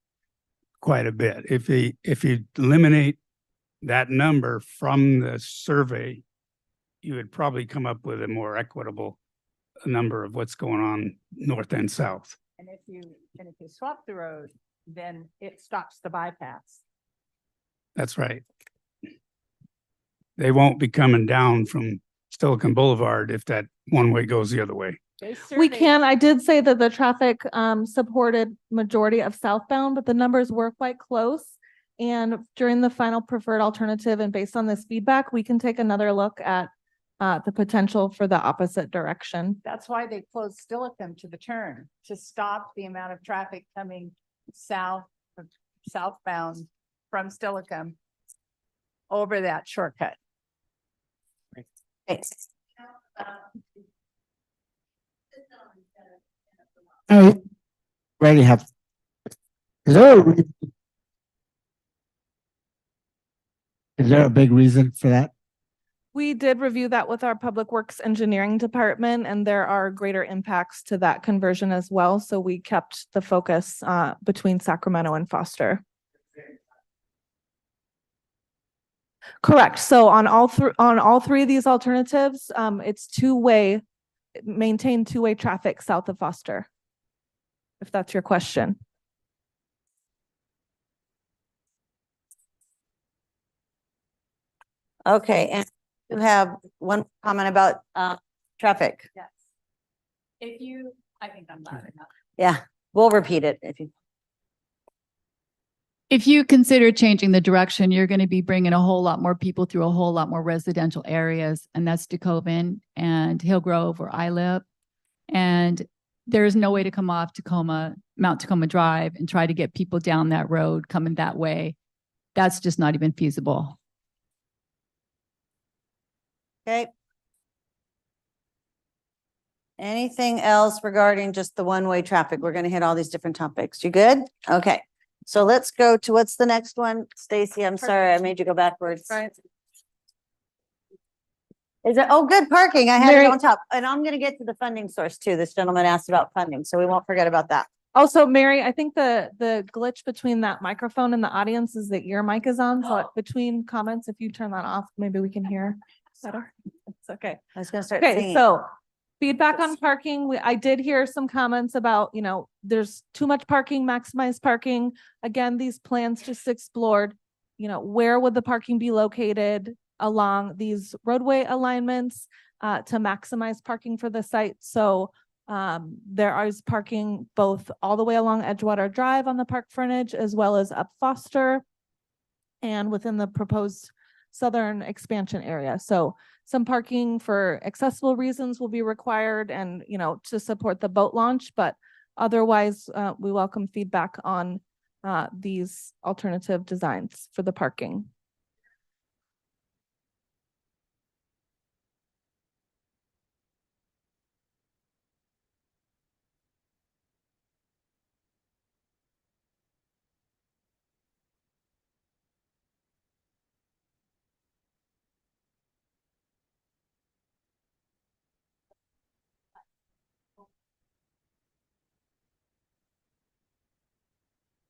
quite a bit. If you eliminate that number from the survey, you would probably come up with a more equitable number of what's going on north and south. And if you swap the road, then it stops the bypass. That's right. They won't be coming down from Stillicum Boulevard if that one way goes the other way. We can, I did say that the traffic supported majority of southbound, but the numbers were quite close. And during the final preferred alternative and based on this feedback, we can take another look at the potential for the opposite direction. That's why they closed Stillicum to the turn, to stop the amount of traffic coming southbound from Stillicum over that shortcut. Thanks. I already have. Is there a big reason for that? We did review that with our Public Works Engineering Department, and there are greater impacts to that conversion as well. So we kept the focus between Sacramento and Foster. Correct. So on all three of these alternatives, it's two-way, maintain two-way traffic south of Foster, if that's your question. Okay, and you have one comment about traffic. Yes. I think I'm loud enough. Yeah, we'll repeat it if you. If you consider changing the direction, you're going to be bringing a whole lot more people through a whole lot more residential areas, and that's DeKalb and Hillgrove where I live. And there is no way to come off Mount Tacoma Drive and try to get people down that road coming that way. That's just not even feasible. Okay. Anything else regarding just the one-way traffic? We're going to hit all these different topics. You good? Okay. So let's go to what's the next one? Stacy, I'm sorry, I made you go backwards. Right. Is it, oh, good parking. I had Mary- it on top. And I'm going to get to the funding source too. This gentleman asked about funding, so we won't forget about that. Also, Mary, I think the glitch between that microphone and the audience is that your mic is on. So between comments, if you turn that off, maybe we can hear. Better? It's okay. I was gonna start Okay, singing. so feedback on parking, I did hear some comments about, there's too much parking, maximize parking. Again, these plans just explored, where would the parking be located along these roadway alignments to maximize parking for the site. So there is parking both all the way along Edgewater Drive on the park frontage as well as up Foster and within the proposed southern expansion area. So some parking for accessible reasons will be required and, to support the boat launch, but otherwise we welcome feedback on these alternative designs for the parking.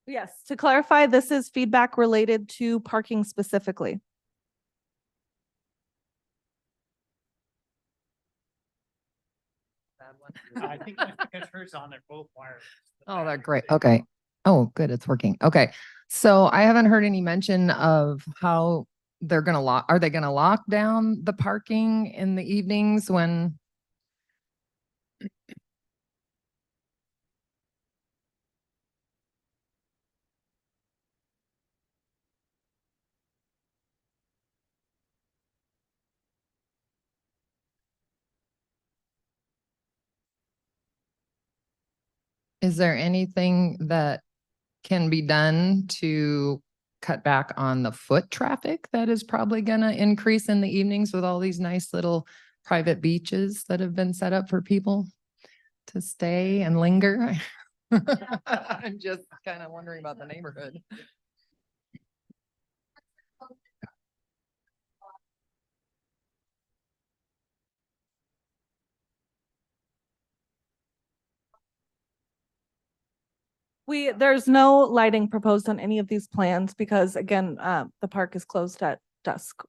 Yes, to clarify, this is feedback related to parking specifically. I think that's because hers on there, both wires. Oh, they're great. Okay. Oh, good. It's working. Okay. So I haven't heard any mention of how they're going to are they going to lock down the parking in the evenings when? Is there anything that can be done to cut back on the foot traffic that is probably going to increase in the evenings with all these nice little private beaches that have been set up for people to stay and linger? I'm just kind of wondering about the neighborhood. There's no lighting proposed on any of these plans because again, the park is closed at dusk.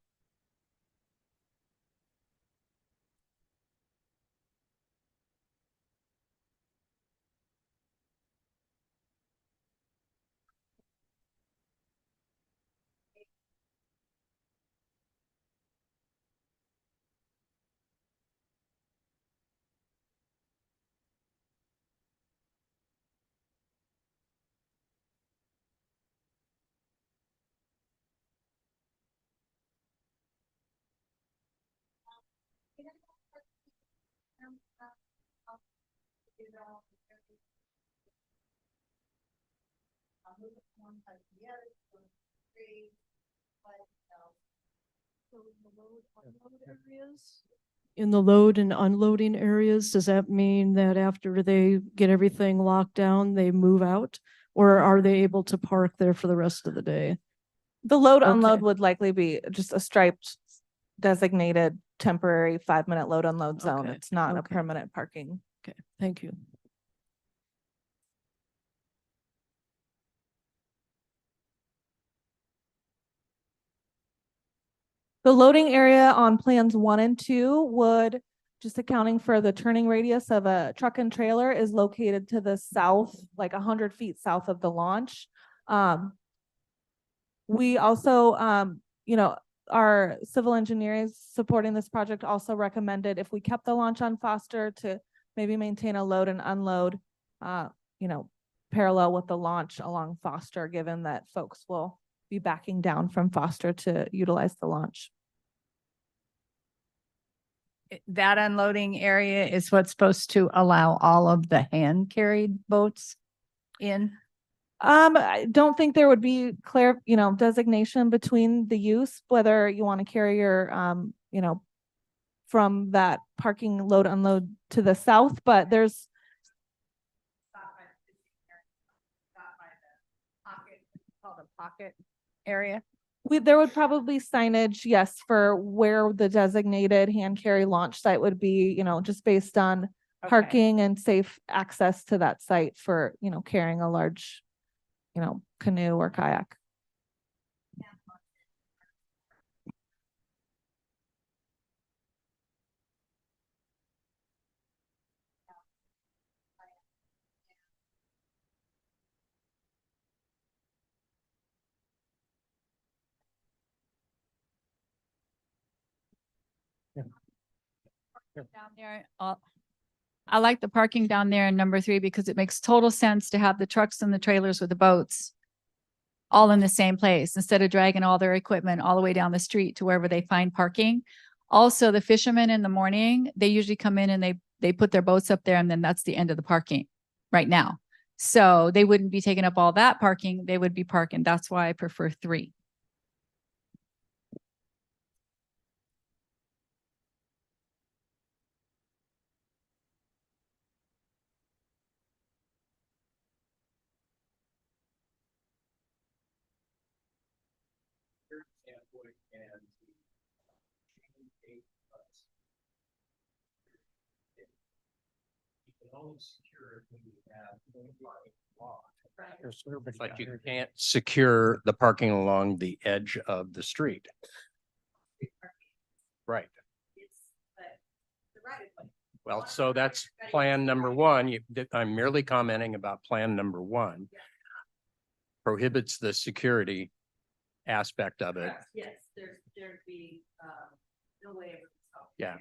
In the load and unloading areas, does that mean that after they get everything locked down, they move out? Or are they able to park there for the rest of the day? The load Okay. unload would likely be just a striped designated temporary 5-minute load unload zone. Okay, It's not a okay. permanent parking. Okay, thank you. The loading area on plans 1 and 2 would, just accounting for the turning radius of a truck and trailer, is located to the south, like 100 feet south of the launch. We also, our civil engineers supporting this project also recommended if we kept the launch on Foster to maybe maintain a load and unload, parallel with the launch along Foster, given that folks will be backing down from Foster to utilize the launch. That unloading area is what's supposed to allow all of the hand carried boats in? I don't think there would be clear, designation between the use, whether you want to carry your, from that parking load unload to the south, but there's Called a pocket area. there would probably be signage, yes, for where the designated hand carry launch site would be, just based on parking and safe access to that site for, carrying a large, canoe or kayak. Down there, I like the parking down there in number 3 because it makes total sense to have the trucks and the trailers with the boats all in the same place instead of dragging all their equipment all the way down the street to wherever they find parking. Also, the fishermen in the morning, they usually come in and they put their boats up there and then that's the end of the parking right now. So they wouldn't be taking up all that parking. They would be parking. That's why I prefer 3. And you can only secure it when you have parking lot. But you can't secure the parking along the edge of the street. Right. Well, so that's plan number 1. I'm merely commenting about plan number 1. Prohibits the security aspect of it. Yes, there'd be, no way. Yeah.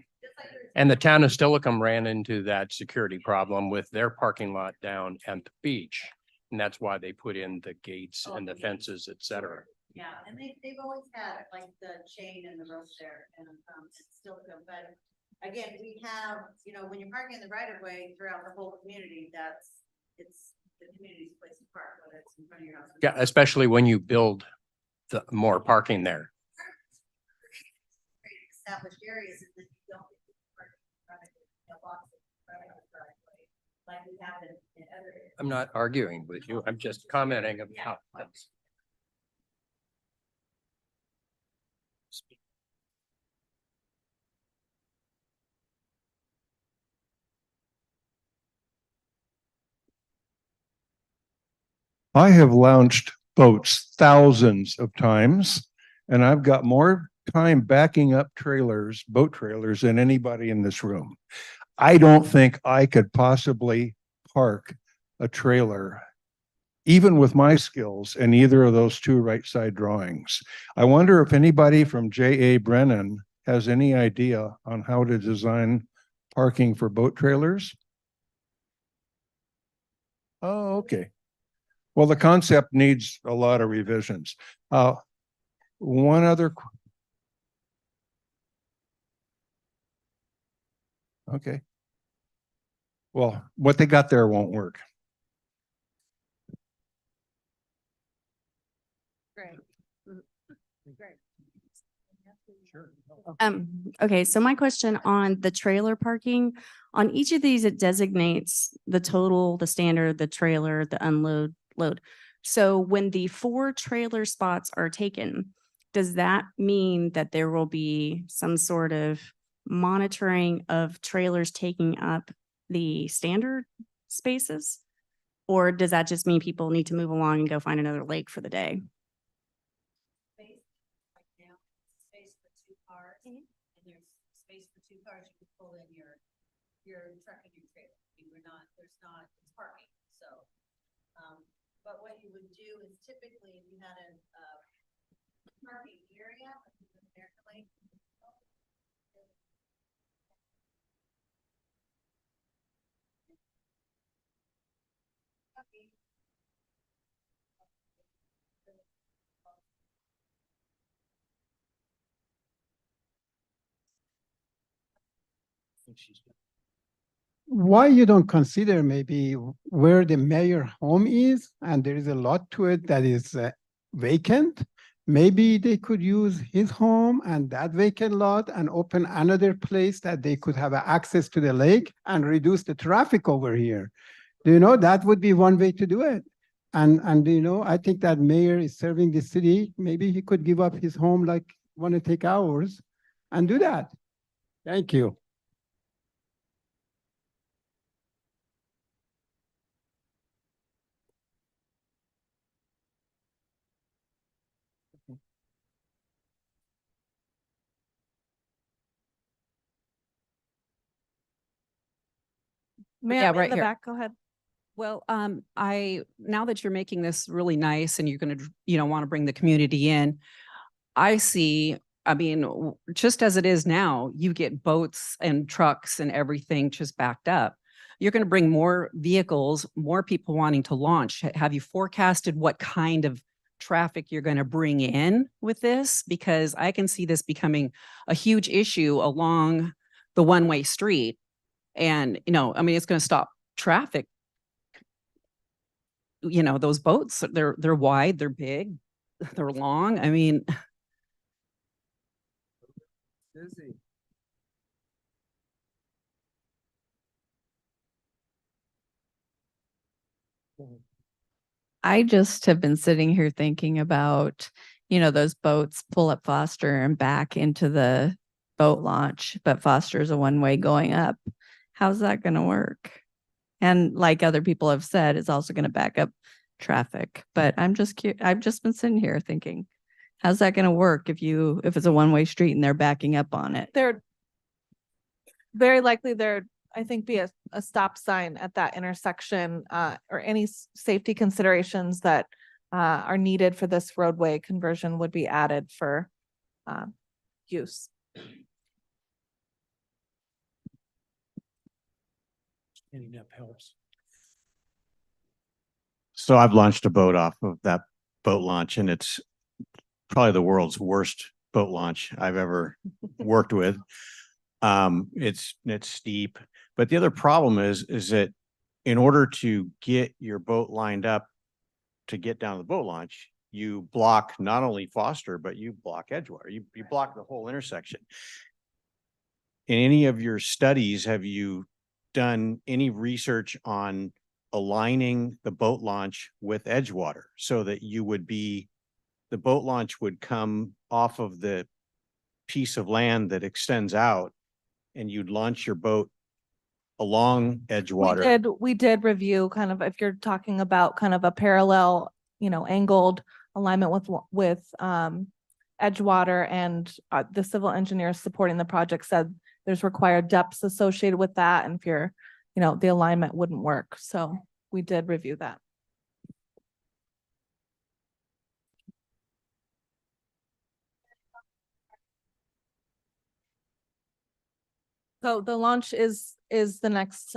And the town of Stillicum ran into that security problem with their parking lot down at the beach. And that's why they put in the gates and the fences, et cetera. Yeah, and they've always had like the chain and the rope there and, it's still good, but again, we have, when you're parking in the right of way throughout the whole community, it's the community's place to park, whether it's in front of your house. Yeah, especially when you build the more parking there. Established areas and then you don't get people parking in front of your mailbox in front of your driveway, like we have in other areas. I'm not arguing with you. I'm just commenting about this. I have launched boats thousands of times, and I've got more time backing up trailers, boat trailers, than anybody in this room. I don't think I could possibly park a trailer, even with my skills, in either of those 2 right side drawings. I wonder if anybody from J.A. Brennan has any idea on how to design parking for boat trailers? Oh, okay. Well, the concept needs a lot of revisions. One other. Okay. Well, what they got there won't work. Great. Great. Sure. Okay, so my question on the trailer parking, on each of these, it designates the total, the standard, the trailer, the unload, load. So when the 4 trailer spots are taken, does that mean that there will be some sort of monitoring of trailers taking up the standard spaces? Or does that just mean people need to move along and go find another lake for the day? Space for 2 cars, and there's space for 2 cars, you can pull in your truck and your trailer. There's not, it's parking, so. But what you would do is typically if you had a parking area, like why you don't consider maybe where the mayor home is and there is a lot to it that is vacant? Maybe they could use his home and that vacant lot and open another place that they could have access to the lake and reduce the traffic over here. That would be one way to do it. And I think that mayor is serving the city. Maybe he could give up his home, like want to take ours and do that. Thank you. Yeah, right here. Go ahead. Well, now that you're making this really nice and you're going to, want to bring the community in, I I mean, just as it is now, you get boats and trucks and everything just backed up. You're going to bring more vehicles, more people wanting to launch. Have you forecasted what kind of traffic you're going to bring in with this? Because I can see this becoming a huge issue along the one-way street. And, I mean, it's going to stop traffic. Those boats, they're wide, they're big, they're long. I mean, Busy. I just have been sitting here thinking about, those boats pull up Foster and back into the boat launch, but Foster's a one-way going up. How's that going to work? And like other people have said, it's also going to back up traffic. But I've just been sitting here thinking, how's that going to work if it's a one-way street and they're backing up on it? There very likely I think be a stop sign at that intersection, or any safety considerations that are needed for this roadway conversion would be added for use. Standing up helps. So I've launched a boat off of that boat launch, and it's probably the world's worst boat launch I've ever worked with. It's steep, but the other problem is that in order to get your boat lined up to get down to the boat launch, you block not only Foster, but you block Edgewater. You block the whole intersection. In any of your studies, have you done any research on aligning the boat launch with Edgewater so that the boat launch would come off of the piece of land that extends out and you'd launch your boat along Edgewater? We did review kind of, if you're talking about kind of a parallel, angled alignment with Edgewater, and the civil engineers supporting the project said there's required depths associated with that. And if you're, the alignment wouldn't work. So we did review that. So the launch is the next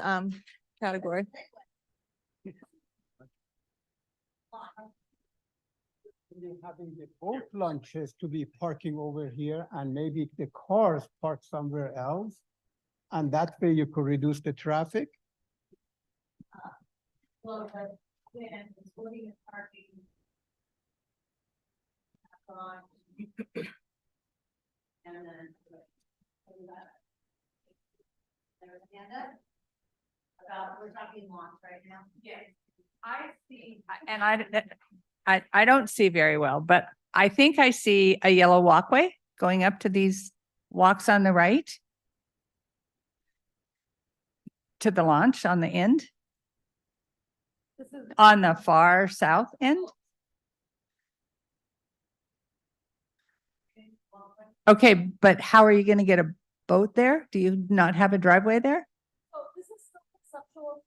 category. Having the boat launches to be parking over here and maybe the cars park somewhere else. And that way you could reduce the traffic. Well, but then excluding the parking. And then. There's a hand up. We're talking launch right now. Yes, I see, and I don't see very well, but I think I see a yellow walkway going up to these walks on the right. To the launch on the end. On the far south end. Okay, but how are you going to get a boat there? Do you not have a driveway there? So this is still conceptual.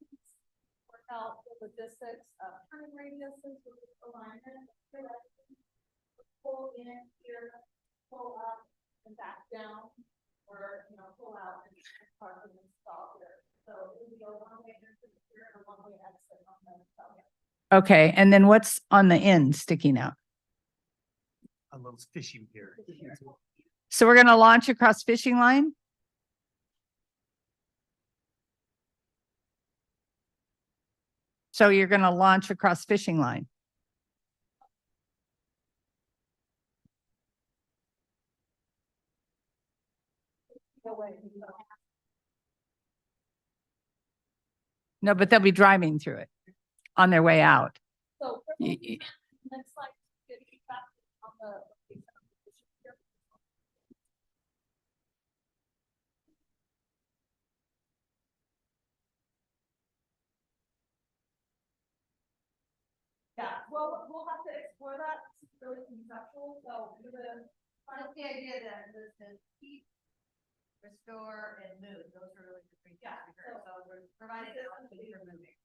Work out the logistics of turning radiuses with this alignment. Pull in here, pull up and back down, or pull out and park and install here. So it would go one way into here and one way exit on the south. Okay, and then what's on the end sticking out? A little fishing pier. So we're going to launch across fishing line? So you're going to launch across fishing line? No, but they'll be driving through it on their way out. So next slide, get back on the. Yeah, well, we'll have to explore that. It's really conceptual, so That's the idea that the keep, restore, and move, those are really the three things. So we're providing an opportunity for moving.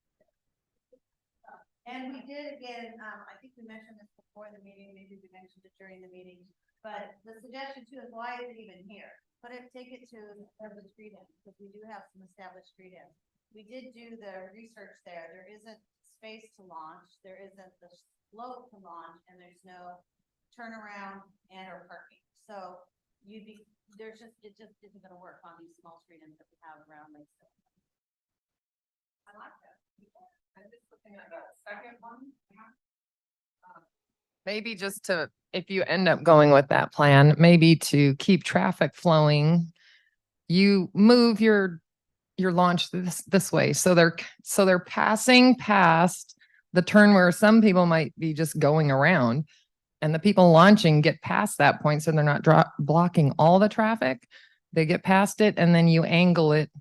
And we did again, I think we mentioned this before the meeting, maybe we mentioned it during the meeting. But the suggestion too is why is it even here? Take it to the street end, because we do have some established street ends. We did do the research there. There isn't space to launch, there isn't the slope to launch, and there's no turnaround and or parking. So it just isn't gonna work on these small street ends that we have around Lakeville. I like that. I'm just looking at the second one. Maybe just to, if you end up going with that plan, maybe to keep traffic flowing, you move your launch this way. So they're passing past the turn where some people might be just going around, and the people launching get past that point. So they're not blocking all the traffic. They get past it, and then you angle it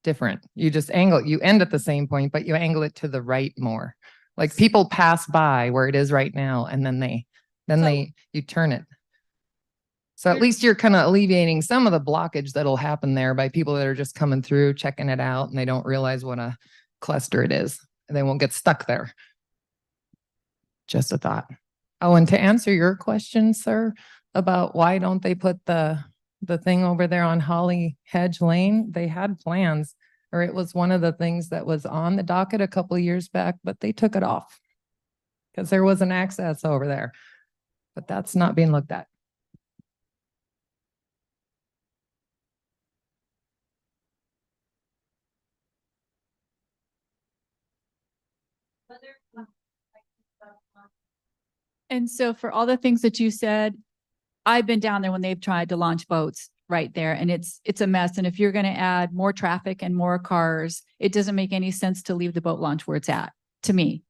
different. You just angle, you end at the same point, but you angle it to the right more. Like people pass by where it is right now, and then you turn it. So at least you're kind of alleviating some of the blockage that'll happen there by people that are just coming through, checking it out, and they don't realize what a cluster it is, and they won't get stuck there. Just a thought. Oh, and to answer your question, sir, about why don't they put the thing over there on Holly Hedge Lane, they had plans, or it was one of the things that was on the docket a couple of years back, but they took it off because there was an access over there. But that's not being looked at. And so for all the things that you said, I've been down there when they've tried to launch boats right there, and it's a mess. And if you're going to add more traffic and more cars, it doesn't make any sense to leave the boat launch where it's at, to me,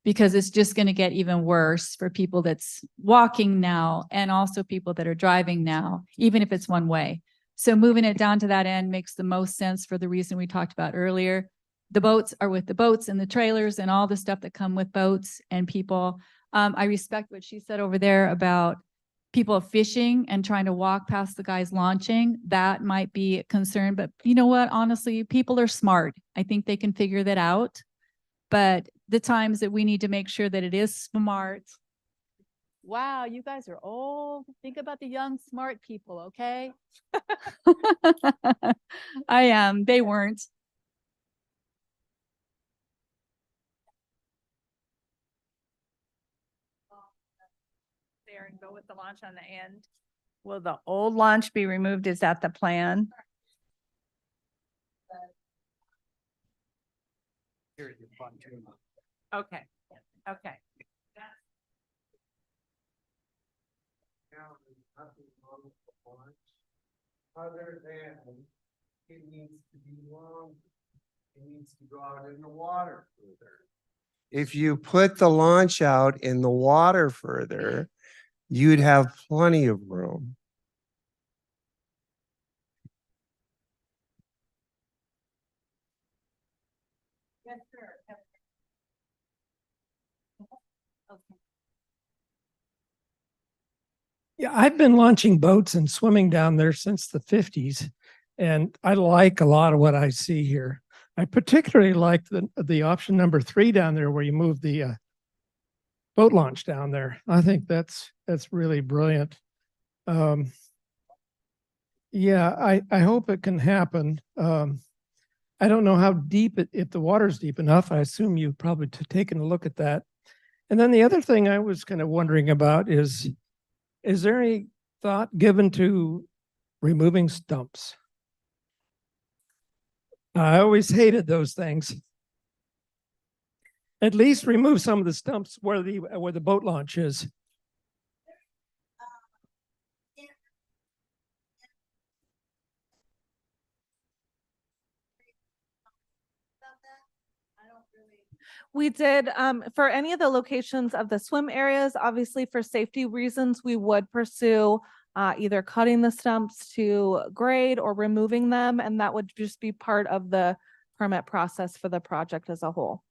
because it's just going to get even worse for people that's walking now and also people that are driving now, even if it's one way. So moving it down to that end makes the most sense for the reason we talked about earlier. The boats are with the boats and the trailers and all the stuff that come with boats and people. I respect what she said over there about people fishing and trying to walk past the guys launching. That might be a concern, but you know what? Honestly, people are smart. I think they can figure that out. But the times that we need to make sure that it is smart. Wow, you guys are old. Think about the young, smart people, okay? I am. They weren't. There and go with the launch on the end. Will the old launch be removed? Is that the plan? Okay, okay. Other than it needs to be long, it needs to go out in the water further. If you put the launch out in the water further, you'd have plenty of room. Yes, sir. Okay. Yeah, I've been launching boats and swimming down there since the 50s, and I like a lot of what I see here. I particularly like the option number 3 down there where you move the boat launch down there. I think that's really brilliant. Yeah, I hope it can happen. I don't know how deep if the water's deep enough. I assume you've probably taken a look at that. And then the other thing I was kind of wondering about is there any thought given to removing stumps? I always hated those things. At least remove some of the stumps where the boat launch is. We did, for any of the locations of the swim areas, obviously for safety reasons, we would pursue either cutting the stumps to grade or removing them, and that would just be part of the permit process for the project as a whole.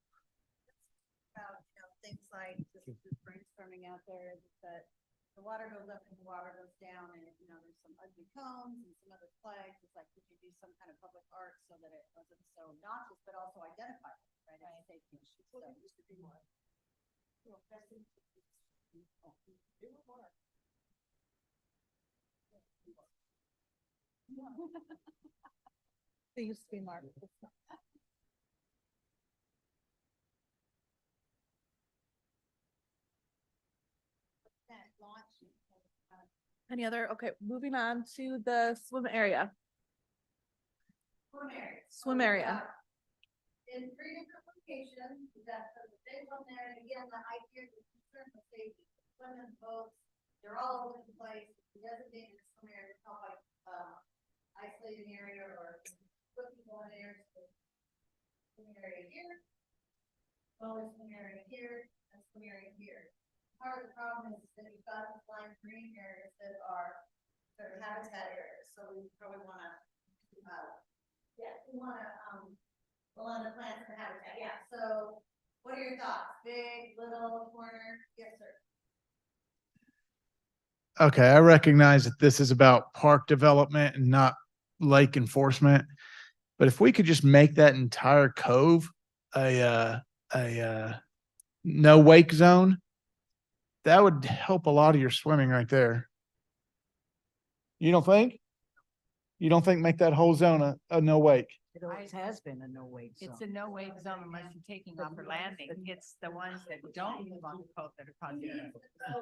Things like just brainstorming out there that the water goes up and the water goes down, and there's some ugly cones and some other flags. It's like, could you do some kind of public art so that it wasn't so obnoxious, but also identify it, right? As a safety issue. So there used to be more. They used to be marked. Any other, okay, moving on to the swim area. Swim area. In 3 different locations, that's the big one there, and again, the height here, the concern for safety, swimming boats, they're all over the place, designated swim area, it's not like, isolated area or looking one area, so swim area here, swim area here, and swim area here. Part of the problem is that you've got these lime green areas that are sort of habitat areas, so we probably wanna, we wanna plant some habitat, yeah, so what are your thoughts? Big, little, corner? Yes, sir. Okay, I recognize that this is about park development and not lake enforcement. But if we could just make that entire cove a no wake zone, that would help a lot of your swimming right there. You don't think? You don't think make that whole zone a no wake? It always has been a no wake zone. It's a no wake zone unless you're taking off or landing. It's the ones that don't move on the coast that are causing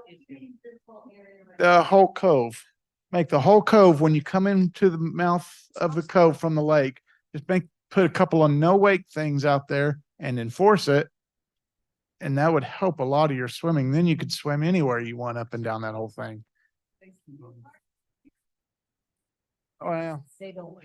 issues. The whole cove. Make the whole cove, when you come into the mouth of the cove from the lake, just put a couple of no wake things out there and enforce it. And that would help a lot of your swimming. Then you could swim anywhere you want up and down that whole thing. Oh, yeah. They don't.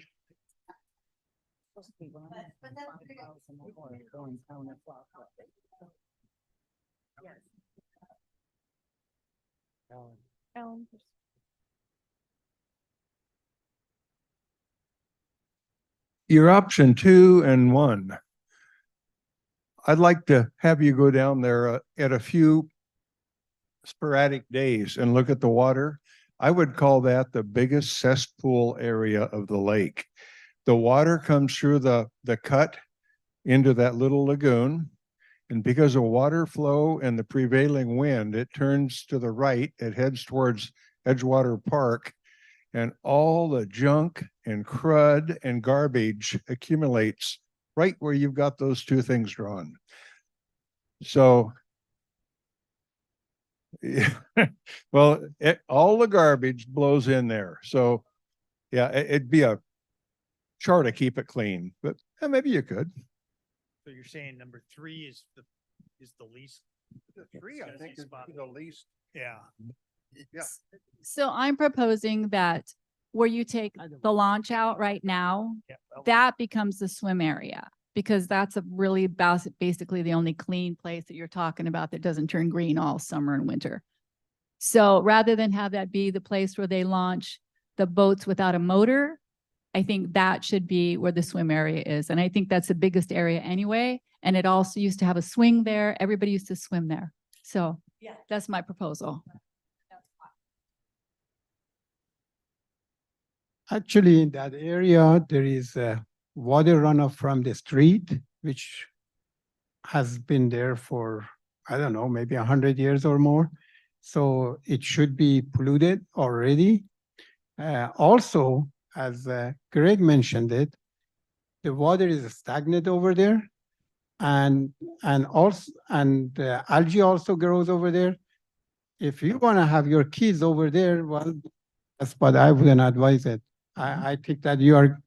Your option 2 and 1. I'd like to have you go down there at a few sporadic days and look at the water. I would call that the biggest cesspool area of the lake. The water comes through the cut into that little lagoon. And because of water flow and the prevailing wind, it turns to the right. It heads towards Edgewater Park. And all the junk and crud and garbage accumulates right where you've got those 2 things drawn. So, yeah, well, all the garbage blows in there. So, yeah, it'd be a chore to keep it clean, but maybe you could. So you're saying number 3 is the least? The 3, I think, is the least. Yeah. Yeah. So I'm proposing that where you take the launch out right now, Yeah, well, that becomes the swim area. Because that's a really basically the only clean place that you're talking about that doesn't turn green all summer and winter. So rather than have that be the place where they launch the boats without a motor, I think that should be where the swim area is. And I think that's the biggest area anyway. And it also used to have a swing there. Everybody used to swim there. So yeah, that's my proposal. Actually, in that area, there is water runoff from the street, which has been there for, I don't know, maybe 100 years or more. So it should be polluted already. Also, as Greg mentioned it, the water is stagnant over there. And algae also grows over there. If you want to have your kids over there, well, that's what I wouldn't advise it. I think that you are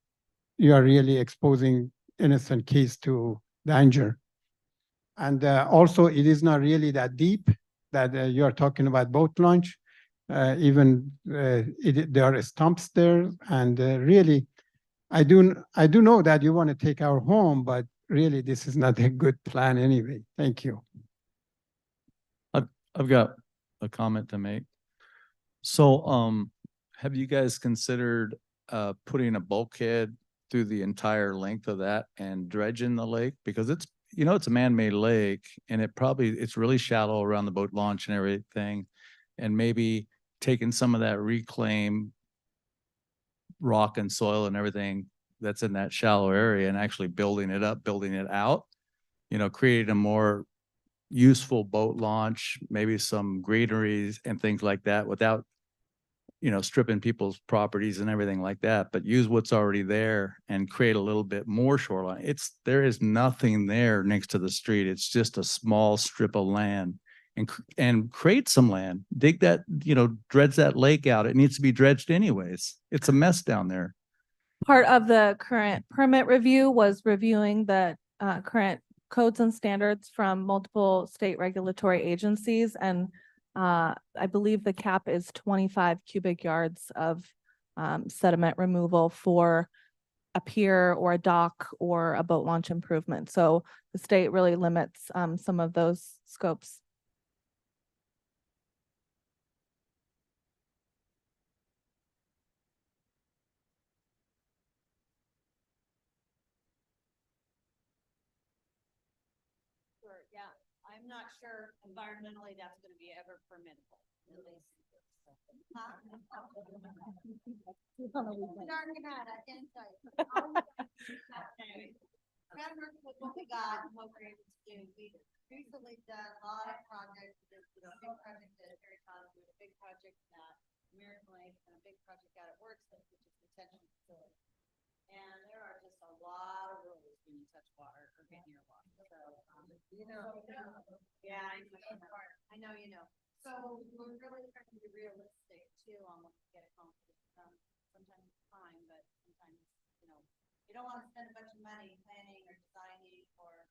really exposing innocent kids to danger. And also, it is not really that deep that you are talking about boat launch. There are stumps there, and really, I do know that you want to take our home, but really, this is not a good plan anyway. Thank you. I've got a comment to make. So, have you guys considered putting a bulkhead through the entire length of that and dredging the lake? Because it's a man-made lake, and it's really shallow around the boat launch and everything. And maybe taking some of that reclaimed rock and soil and everything that's in that shallow area and actually building it up, building it out, creating a more useful boat launch, maybe some greeneries and things like that without stripping people's properties and everything like that, but use what's already there and create a little bit more shoreline. There is nothing there next to the street. It's just a small strip of land. And create some land, dig that, dredge that lake out. It needs to be dredged anyways. It's a mess down there. Part of the current permit review was reviewing the current codes and standards from multiple state regulatory agencies. And I believe the cap is 25 cubic yards of sediment removal for a pier or a dock or a boat launch improvement. So the state really limits some of those scopes. Yeah, I'm not sure environmentally that's gonna be ever permissible, at least. Darn it, I can tell you. Remember with what we got and what we're able to do, we recently done a lot of projects, big project at Harry County, a big project at American Lake, and a big project out at Workston, which is detention facility. And there are just a lot of rules when you touch water or get near water. So, yeah, I know, you know. So we're really trying to be realistic too on what we get accomplished. Sometimes it's fine, but sometimes, you don't want to spend a bunch of money planning or designing or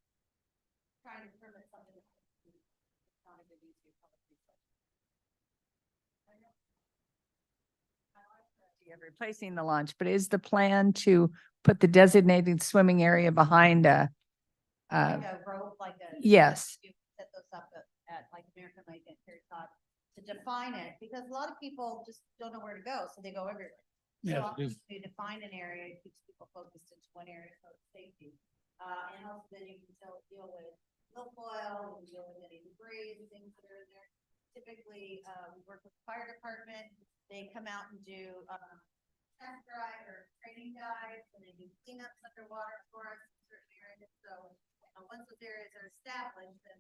trying to permit something that's not a good use of public resources. Of replacing the launch, but is the plan to put the designated swimming area behind Like a rope, like a. yes. You set those up at like American Lake and Harry Todd to define it, because a lot of people just don't know where to go, so they go everywhere. Yeah, So to define an area, it keeps people focused into one area for safety. And also then you can deal with milfoil, and deal with any debris and things that are in there. Typically, we work with the fire department. They come out and do test drive or training dives, and they do cleanups underwater for us in certain areas. So once those areas are established, then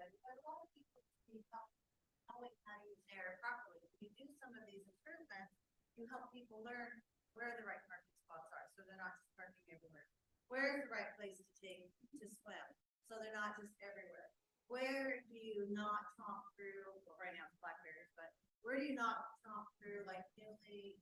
a lot of people need help knowing how to use the area properly. If you do some of these improvements, you help people learn where the right parking spots are, so they're not just parking everywhere. Where's the right place to take to swim, so they're not just everywhere. Where do you not tromp through, well, right now it's blackberries, but where do you not tromp through like newly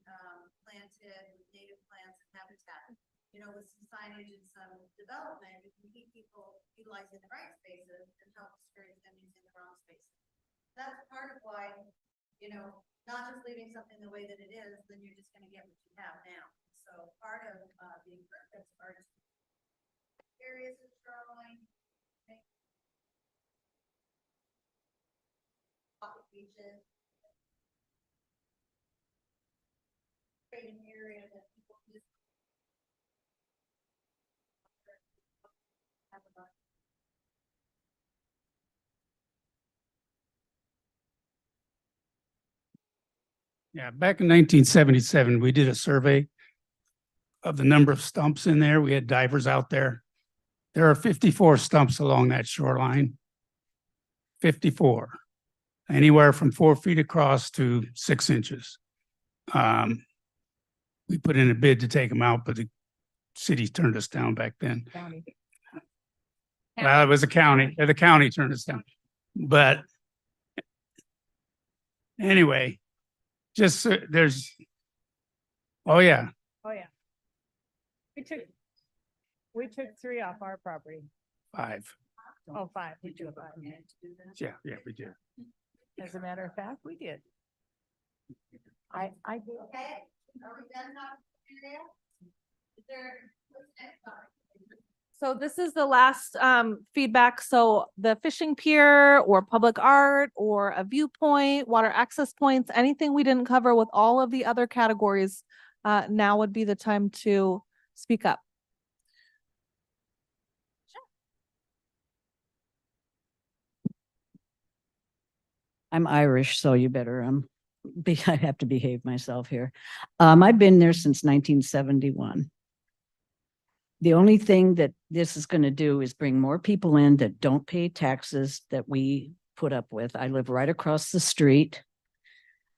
planted native plants and habitat? With some signage and some development, you can keep people utilizing the right spaces and help discourage them using the wrong spaces. That's part of why, not just leaving something the way that it is, then you're just gonna get what you have now. So part of being that's part of areas of shoreline. Beaches. Create an area that people just have a bunch. Yeah, back in 1977, we did a survey of the number of stumps in there. We had divers out there. There are 54 stumps along that shoreline. 54. Anywhere from 4 feet across to 6 inches. We put in a bid to take them out, but the city turned us down back then. County. Well, it was a county, the county turned us down. But anyway, just there's, oh yeah, Oh, yeah. We took 3 off our property. 5. Oh, 5. We took 5. Yeah, we did. As a matter of fact, we did. I do. Okay, are we done talking area? Is there, what's next? So this is the last feedback. So the fishing pier or public art or a viewpoint, water access points, anything we didn't cover with all of the other categories, now would be the time to speak up. I'm Irish, so you better I have to behave myself here. I've been there since 1971. The only thing that this is going to do is bring more people in that don't pay taxes that we put up with. I live right across the street.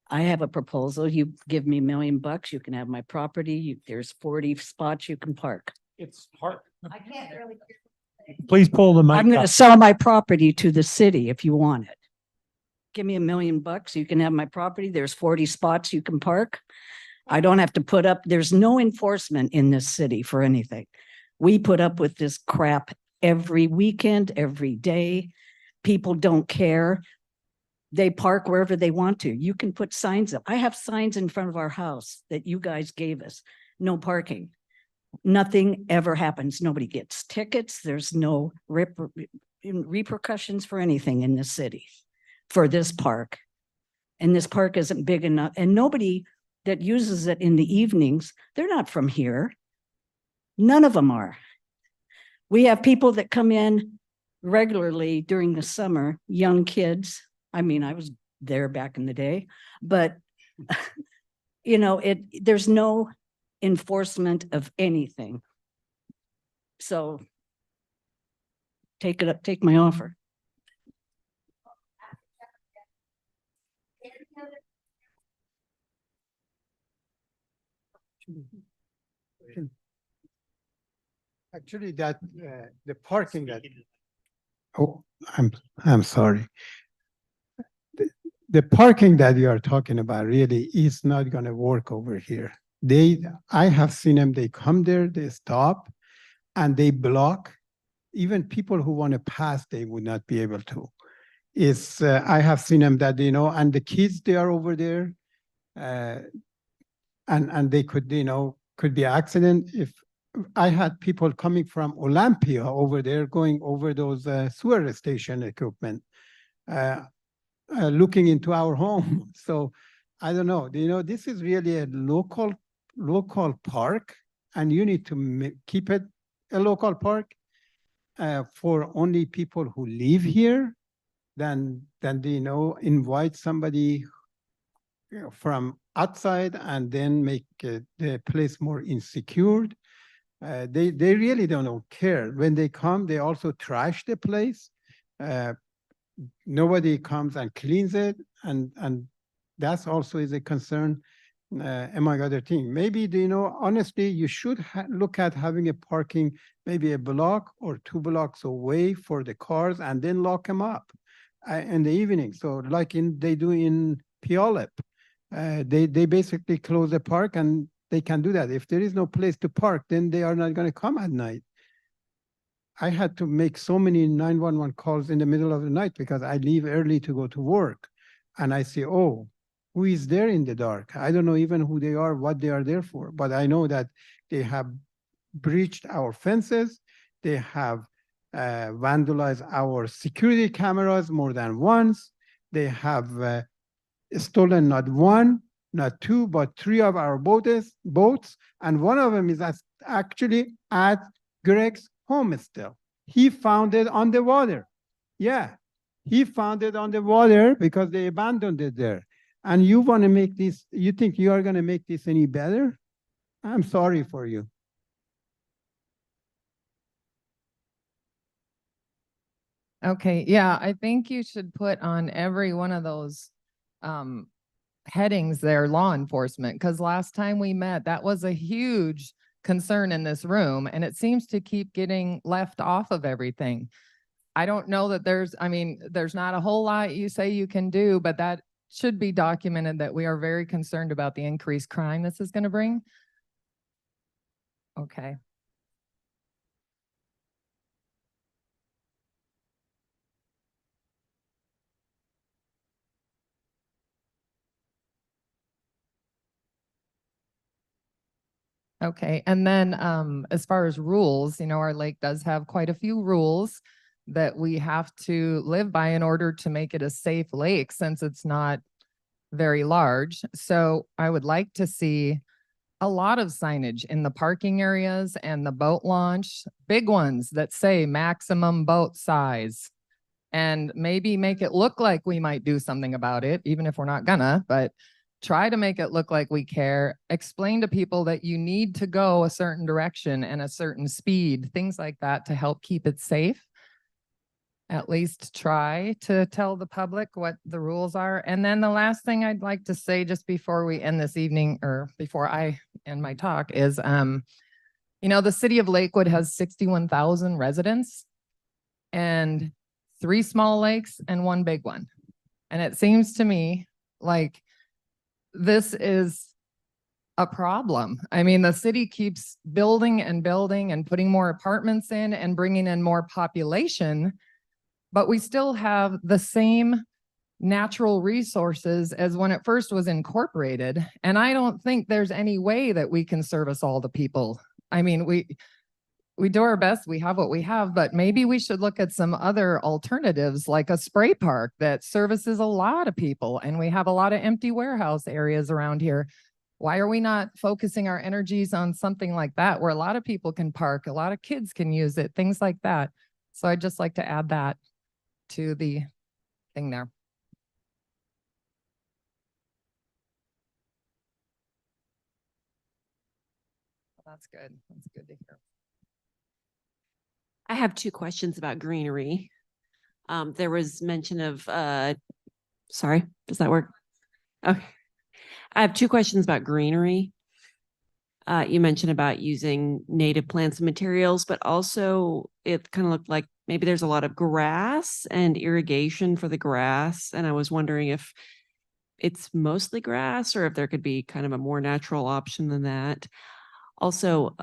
I have a proposal. You give me $1 million, you can have my property. There's 40 spots you can park. It's hard. I can't really. Please pull the mic I'm going up. to sell my property to the city if you want it. Give me $1 million, you can have my property. There's 40 spots you can park. I don't have to put up, there's no enforcement in this city for anything. We put up with this crap every weekend, every day. People don't care. They park wherever they want to. You can put signs up. I have signs in front of our house that you guys gave us. No parking. Nothing ever happens. Nobody gets tickets. There's no repercussions for anything in this city for this park. And this park isn't big enough. And nobody that uses it in the evenings, they're not from here. None of them are. We have people that come in regularly during the summer, young kids. I mean, I was there back in the day, but you know, there's no enforcement of anything. So take it up, take my offer. Actually, that the parking that. Oh, I'm sorry. The parking that you are talking about really is not going to work over here. I have seen them. They come there, they stop, and they block. Even people who want to pass, they would not be able to. I have seen them that and the kids they are over there, and they could could be accident. If I had people coming from Olympia over there going over those sewer station equipment, looking into our home. So I don't know. This is really a local park, and you need to keep it a local park for only people who live here. Then invite somebody from outside and then make the place more insecure. They really don't care. When they come, they also trash the place. Nobody comes and cleans it, and that's also is a concern among other things. Maybe honestly, you should look at having a parking maybe a block or 2 blocks away for the cars, and then lock them up in the evening. So like they do in Puyallup, they basically close the park, and they can do that. If there is no place to park, then they are not going to come at night. I had to make so many 911 calls in the middle of the night because I leave early to go to work. And I say, oh, who is there in the dark? I don't know even who they are, what they are there for. But I know that they have breached our fences. They have vandalized our security cameras more than once. They have stolen not 1, not 2, but 3 of our boats. And one of them is actually at Greg's home still. He found it on the water. Yeah, he found it on the water because they abandoned it there. And you want to make this, you think you are going to make this any better? I'm sorry for you. Okay, yeah, I think you should put on every one of those headings there, law enforcement, because last time we met, that was a huge concern in this room, and it seems to keep getting left off of everything. I don't know that there's not a whole lot you say you can do, but that should be documented that we are very concerned about the increased crime this is going to bring. Okay. Okay, and then as far as rules, our lake does have quite a few rules that we have to live by in order to make it a safe lake, since it's not very large. So I would like to see a lot of signage in the parking areas and the boat launch, big ones that say maximum boat size, and maybe make it look like we might do something about it, even if we're not gonna, but try to make it look like we care. Explain to people that you need to go a certain direction and a certain speed, things like that, to help keep it safe. at least try to tell the public what the rules are. And then the last thing I'd like to say just before we end this evening, or before I end my talk, is, the city of Lakewood has 61,000 residents and 3 small lakes and 1 big one. And it seems to me like this is a problem. I mean, the city keeps building and building and putting more apartments in and bringing in more population, but we still have the same natural resources as when it first was incorporated. And I don't think there's any way that we can service all the people. I mean, we do our best, we have what we have, but maybe we should look at some other alternatives like a spray park that services a lot of people. And we have a lot of empty warehouse areas around here. Why are we not focusing our energies on something like that where a lot of people can park, a lot of kids can use it, things like that. So I'd just like to add that to the thing there. That's good. That's good to hear. I have 2 questions about greenery. There was mention of, sorry, does that work? Okay. I have 2 questions about greenery. You mentioned about using native plants and materials, but also it kind of looked like maybe there's a lot of grass and irrigation for the grass. And I was wondering if it's mostly grass or if there could be kind of a more natural option than that. Also,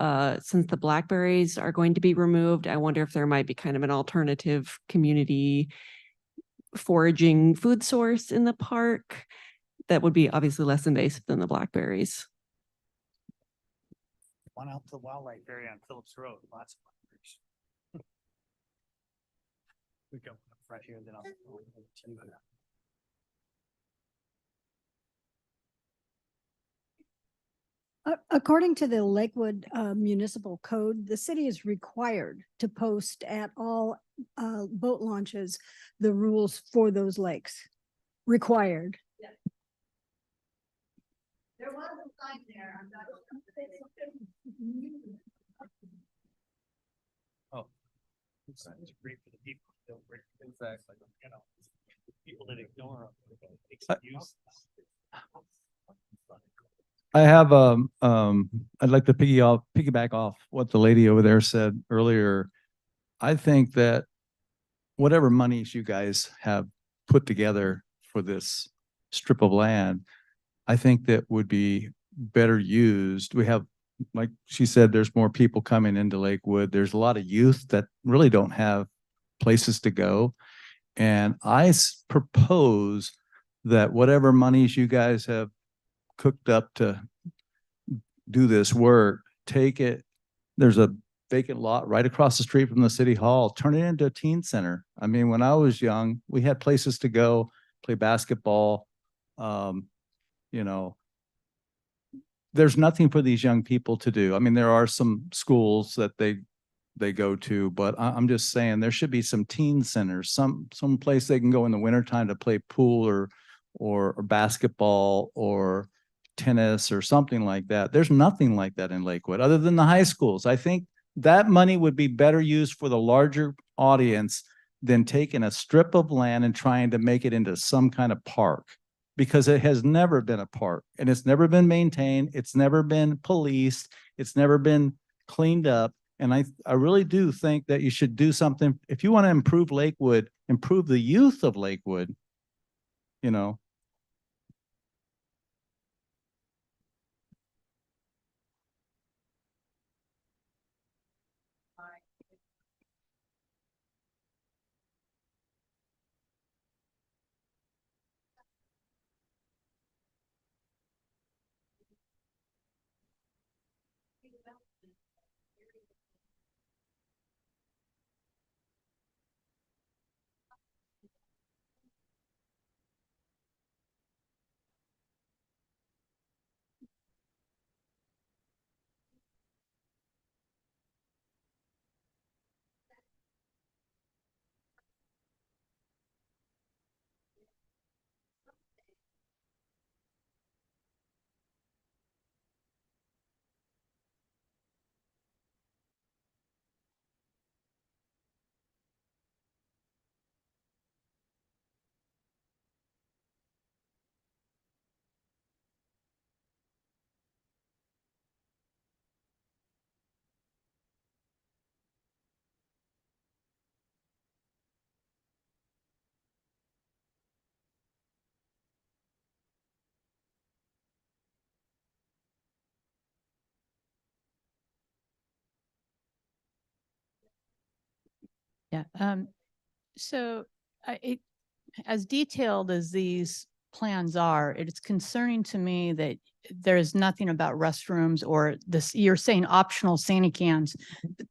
since the blackberries are going to be removed, I wonder if there might be kind of an alternative community foraging food source in the park that would be obviously less invasive than the blackberries. One out to the wildlife area on Phillips Road, lots of blackberries. We go right here, then I'll. According to the Lakewood Municipal Code, the city is required to post at all boat launches the rules for those lakes. Required. There was a sign there. Oh. It's great for the people. Exactly. People that ignore them. Excuse. I have, I'd like to piggyback off what the lady over there said earlier. I think that whatever monies you guys have put together for this strip of land, I think that would be better used. We have, like she said, there's more people coming into Lakewood. There's a lot of youth that really don't have places to go. And I propose that whatever monies you guys have cooked up to do this work, take it. There's a vacant lot right across the street from the city hall. Turn it into a teen center. I mean, when I was young, we had places to go play basketball. There's nothing for these young people to do. I mean, there are some schools that they go to, but I'm just saying there should be some teen centers, some place they can go in the wintertime to play pool or basketball or tennis or something like that. There's nothing like that in Lakewood other than the high schools. I think that money would be better used for the larger audience than taking a strip of land and trying to make it into some kind of park, because it has never been a park and it's never been maintained. It's never been policed. It's never been cleaned up. And I really do think that you should do something. If you want to improve Lakewood, improve the youth of Lakewood, Yeah, so as detailed as these plans are, it's concerning to me that there's nothing about restrooms or this, you're saying optional Santa cans.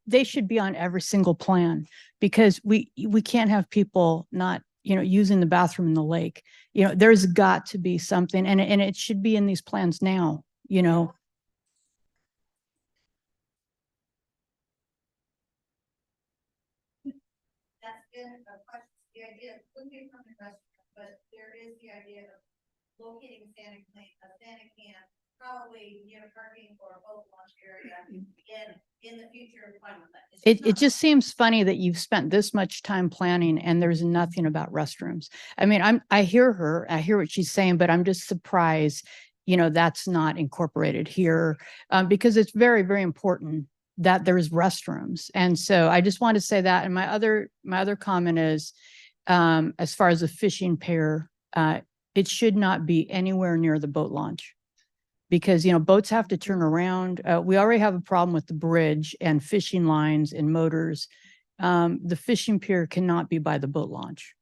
They should be on every single plan because we can't have people not, using the bathroom in the lake. There's got to be something and it should be in these plans now, That's been a question, the idea, wouldn't be from the restaurant, but there is the idea of locating a Santa can, probably near parking or boat launch area in the future. I'm fine with that. It's It not- just seems funny that you've spent this much time planning and there's nothing about restrooms. I mean, I hear her, I hear what she's saying, but I'm just surprised, that's not incorporated here. Because it's very, very important that there's restrooms. And so I just want to say that. And my other comment is, as far as a fishing pier, it should not be anywhere near the boat launch. Because, boats have to turn around. We already have a problem with the bridge and fishing lines and motors. The fishing pier cannot be by the boat launch.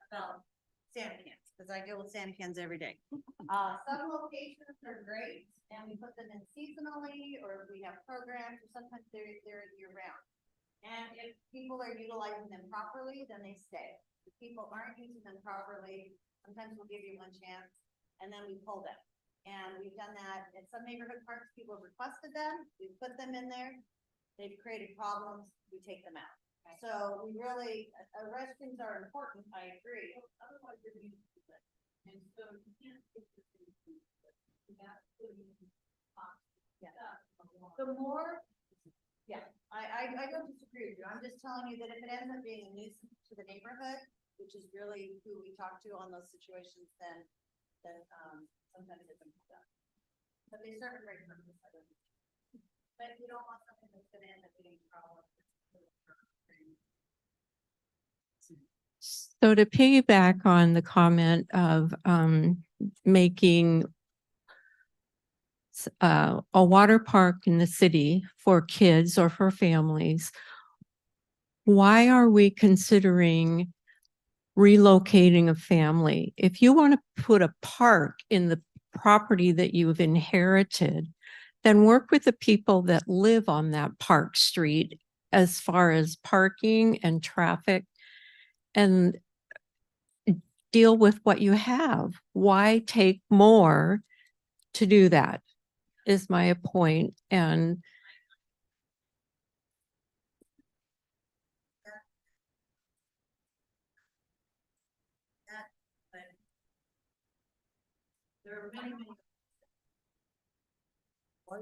About Santa cans, because I deal with Santa cans every day. Some locations are great and we put them in seasonally, or we have programs, or sometimes they're year round. And if people are utilizing them properly, then they stay. If people aren't using them properly, sometimes we'll give you one chance and then we pull them. And we've done that at some neighborhood parks. People have requested them. We put them in there. They've created problems. We take them out. So we really, restrooms are important. I agree. Otherwise, you're going to use it. And so you can't take the things. Yeah. The more, yeah, I don't disagree with you. I'm just telling you that if it ends up being a nuisance to the neighborhood, which is really who we talk to on those situations, then sometimes it can be done. But they serve a great purpose. But you don't want something that's gonna end up being a problem. So to piggyback on the comment of making a water park in the city for kids or for families, why are we considering relocating a family? If you want to put a park in the property that you've inherited, then work with the people that live on that park street as far as parking and traffic, and deal with what you have. Why take more to do that is my point. And There are many, many. Why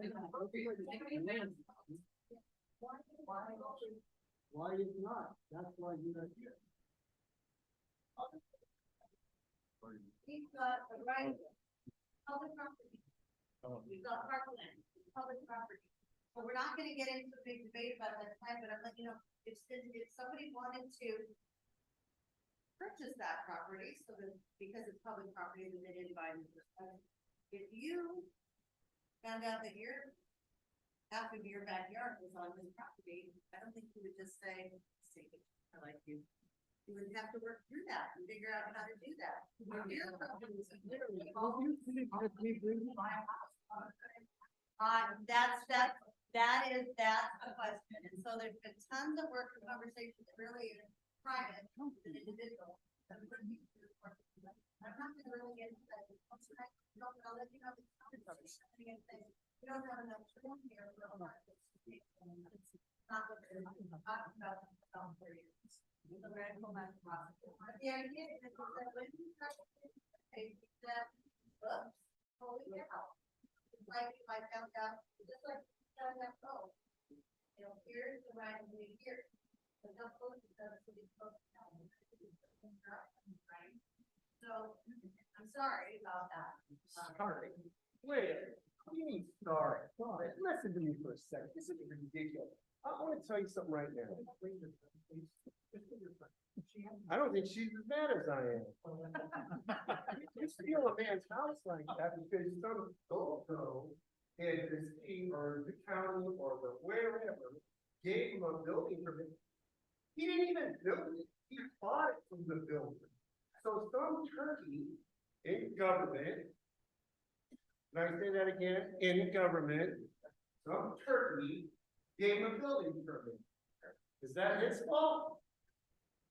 is not? That's why you're not here. We've got a right, public property. We've got parkland, public property. So we're not gonna get into a big debate about that time, but I'm letting you know, if somebody wanted to purchase that property, so that, because it's public property, that they didn't buy it in the first place. If you found out that half of your backyard was on this property, I don't think you would just say, I like you. You would have to work through that and figure out how to do that. That's a question. And so there's been tons of work and conversation that really is private, an individual. I'm not gonna really get into that. I'll let you know. We don't have enough room here for a lot of this. Not what they're talking about for years. So we're gonna go back to process. But the idea is that when you start to take that, oops, holy cow. It's like if I found out, just like found out, oh, here's the right of way here. But don't close it, doesn't really close it down. Right? So I'm sorry about that. Sorry. Wait. sorry. Listen to me for a second. This is ridiculous. I want to tell you something right now. I don't think she's as bad as I am. You steal a man's house like that because some go and the city or the county or the wherever gave him a building permit. He didn't even build it. He bought it from the builder. So some turkey in government, can I say that again? In government, some turkey gave him a building permit. Is that his fault?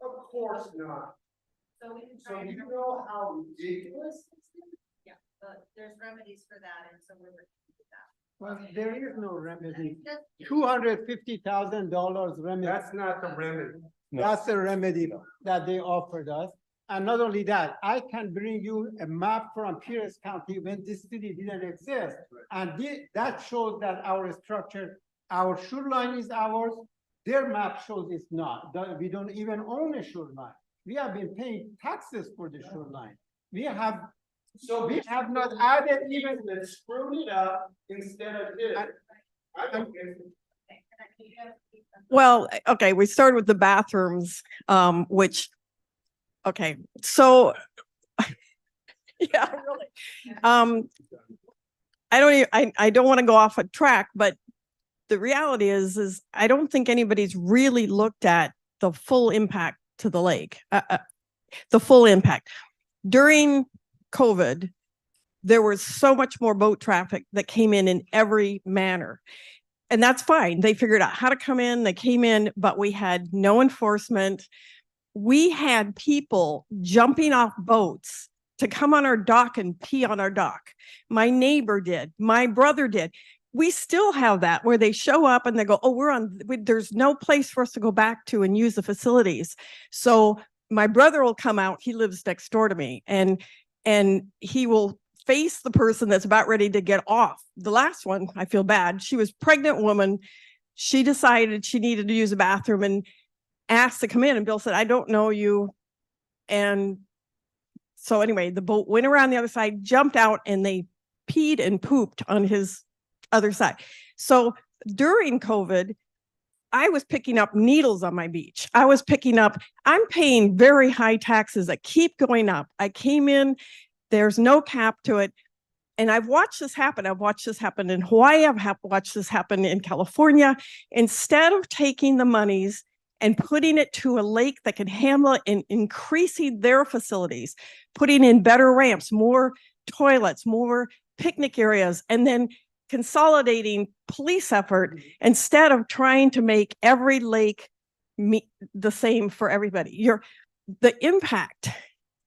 Of course not. So you know how ridiculous this is? Yeah, but there's remedies for that, and so we're looking at that. Well, there is no remedy. $250,000 remedy. That's not the remedy. That's the remedy that they offered us. And not only that, I can bring you a map from Pierce County when this city didn't exist. And that shows that our structure, our shoreline is ours. Their map shows it's not. We don't even own a shoreline. We have been paying taxes for the shoreline. We have not added even. That screwed it up instead of this. I don't get it. Well, okay, we started with the bathrooms, which, okay, so, yeah, really. I don't want to go off a track, but the reality is I don't think anybody's really looked at the full impact to the lake, the full impact. During COVID, there was so much more boat traffic that came in every manner. And that's fine. They figured out how to come in, they came in, but we had no enforcement. We had people jumping off boats to come on our dock and pee on our dock. My neighbor did, my brother did. We still have that where they show up and they go, oh, there's no place for us to go back to and use the facilities. So my brother will come out, he lives next door to me, and he will face the person that's about ready to get off. The last one, I feel bad. She was a pregnant woman. She decided she needed to use a bathroom and asked to come in. And Bill said, I don't know you. And so anyway, the boat went around the other side, jumped out, and they peed and pooped on his other side. So during COVID, I was picking up needles on my beach. I'm paying very high taxes that keep going up. I came in, there's no cap to it. And I've watched this happen. I've watched this happen in Hawaii. I've watched this happen in California. Instead of taking the monies and putting it to a lake that can handle it and increasing their facilities, putting in better ramps, more toilets, more picnic areas, and then consolidating police effort instead of trying to make every lake the same for everybody. The impact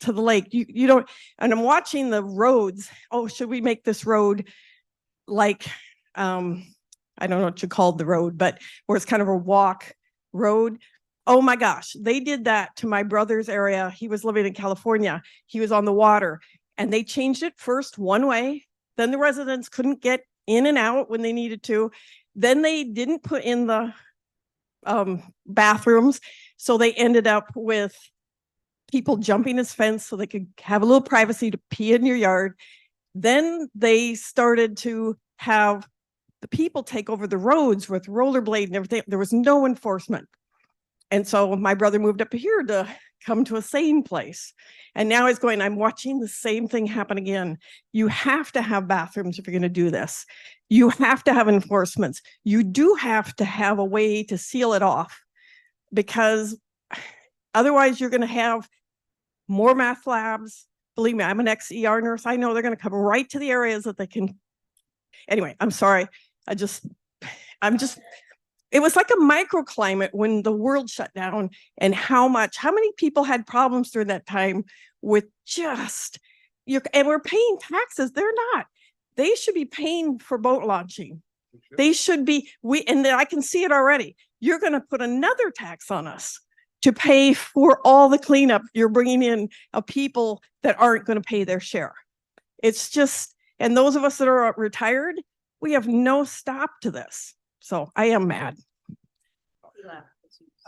to the lake, you don't, and I'm watching the roads. Oh, should we make this road like, I don't know what you called the road, but where it's kind of a walk road. Oh my gosh, they did that to my brother's area. He was living in California. He was on the water, and they changed it first one way. Then the residents couldn't get in and out when they needed to. Then they didn't put in the bathrooms. So they ended up with people jumping his fence so they could have a little privacy to pee in your yard. Then they started to have the people take over the roads with rollerblade and everything. There was no enforcement. And so my brother moved up here to come to a sane place. And now he's going, I'm watching the same thing happen again. You have to have bathrooms if you're going to do this. You have to have enforcements. You do have to have a way to seal it off, because otherwise you're going to have more math labs. Believe me, I'm an ex-ER nurse. I know they're going to come right to the areas that they can. Anyway, I'm sorry. It was like a microclimate when the world shut down, and how many people had problems during that time with and we're paying taxes. They're not. They should be paying for boat launching. They should be, and I can see it already. You're going to put another tax on us to pay for all the cleanup you're bringing in of people that aren't going to pay their share. It's just, and those of us that are retired, we have no stop to this. So I am mad.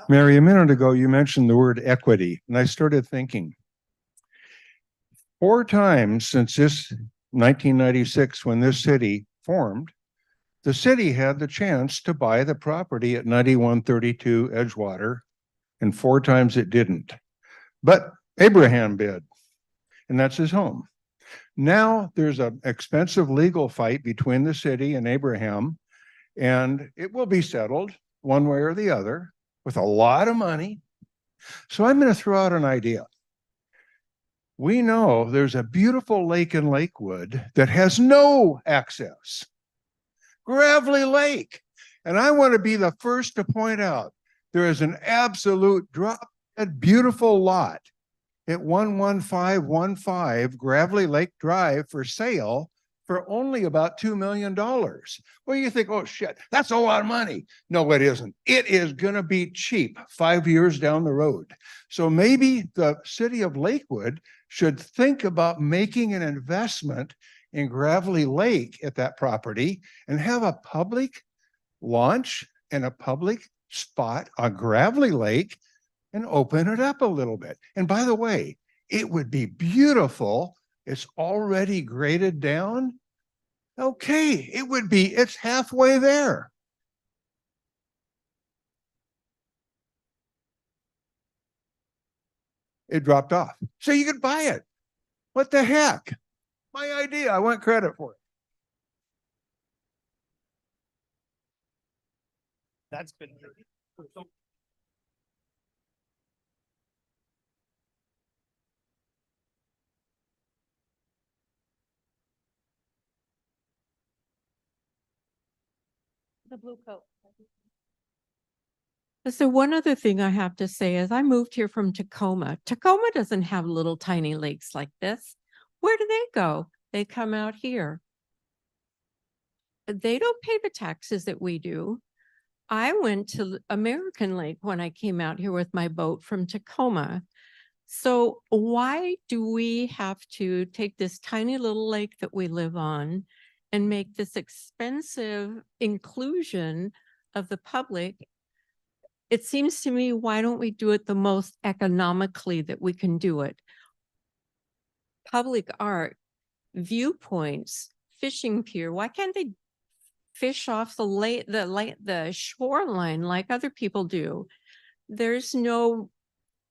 Mary, a minute ago, you mentioned the word equity, and I started thinking 4 times since this 1996, when this city formed, the city had the chance to buy the property at 9132 Edgewater, and 4 times it didn't. But Abraham bid, and that's his home. Now there's an expensive legal fight between the city and Abraham, and it will be settled one way or the other with a lot of money. So I'm going to throw out an idea. We know there's a beautiful lake in Lakewood that has no access. Gravelly Lake. And I want to be the first to point out there is an absolute drop dead beautiful lot at 11515 Gravelly Lake Drive for sale for only about $2 million. Well, you think, oh shit, that's a lot of money. No, it isn't. It is going to be cheap 5 years down the road. So maybe the city of Lakewood should think about making an investment in Gravelly Lake at that property and have a public launch and a public spot on Gravelly Lake and open it up a little bit. And by the way, it would be beautiful. It's already graded down. Okay, it's halfway there. It dropped off. So you could buy it. What the heck? My idea. I want credit for it. That's been. The blue coat. So one other thing I have to say is I moved here from Tacoma. Tacoma doesn't have little tiny lakes like this. Where do they go? They come out here. They don't pay the taxes that we do. I went to American Lake when I came out here with my boat from Tacoma. So why do we have to take this tiny little lake that we live on and make this expensive inclusion of the public? It seems to me, why don't we do it the most economically that we can do it? Public art, viewpoints, fishing pier. Why can't they fish off the shoreline like other people do? There's no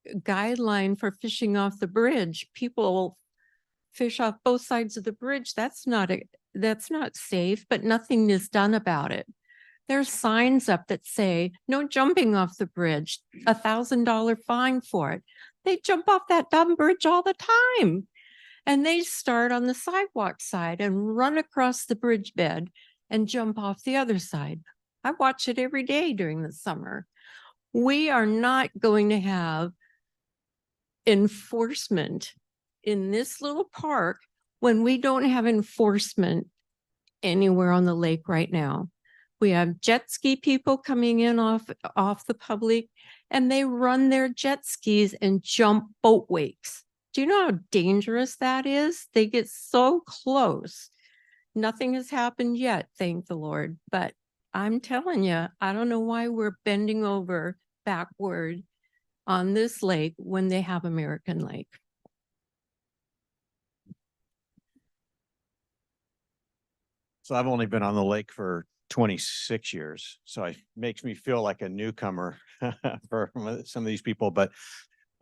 guideline for fishing off the bridge. People fish off both sides of the bridge. That's not safe, but nothing is done about it. There's signs up that say, no jumping off the bridge, $1,000 fine for it. They jump off that dumb bridge all the time. And they start on the sidewalk side and run across the bridge bed and jump off the other side. I watch it every day during the summer. We are not going to have enforcement in this little park when we don't have enforcement anywhere on the lake right now. We have jet ski people coming in off the public, and they run their jet skis and jump boat wakes. Do you know how dangerous that is? They get so close. Nothing has happened yet, thank the Lord. But I'm telling you, I don't know why we're bending over backward on this lake when they have American Lake. So I've only been on the lake for 26 years. So it makes me feel like a newcomer for some of these people. But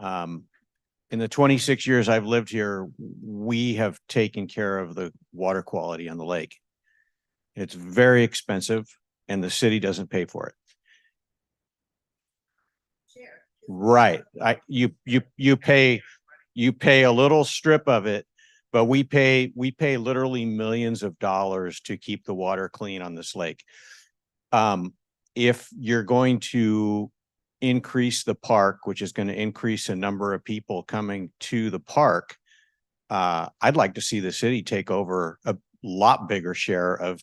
in the 26 years I've lived here, we have taken care of the water quality on the lake. It's very expensive and the city doesn't pay for it. Right. You pay a little strip of it, but we pay literally millions of dollars to keep the water clean on this lake. If you're going to increase the park, which is going to increase the number of people coming to the park, I'd like to see the city take over a lot bigger share of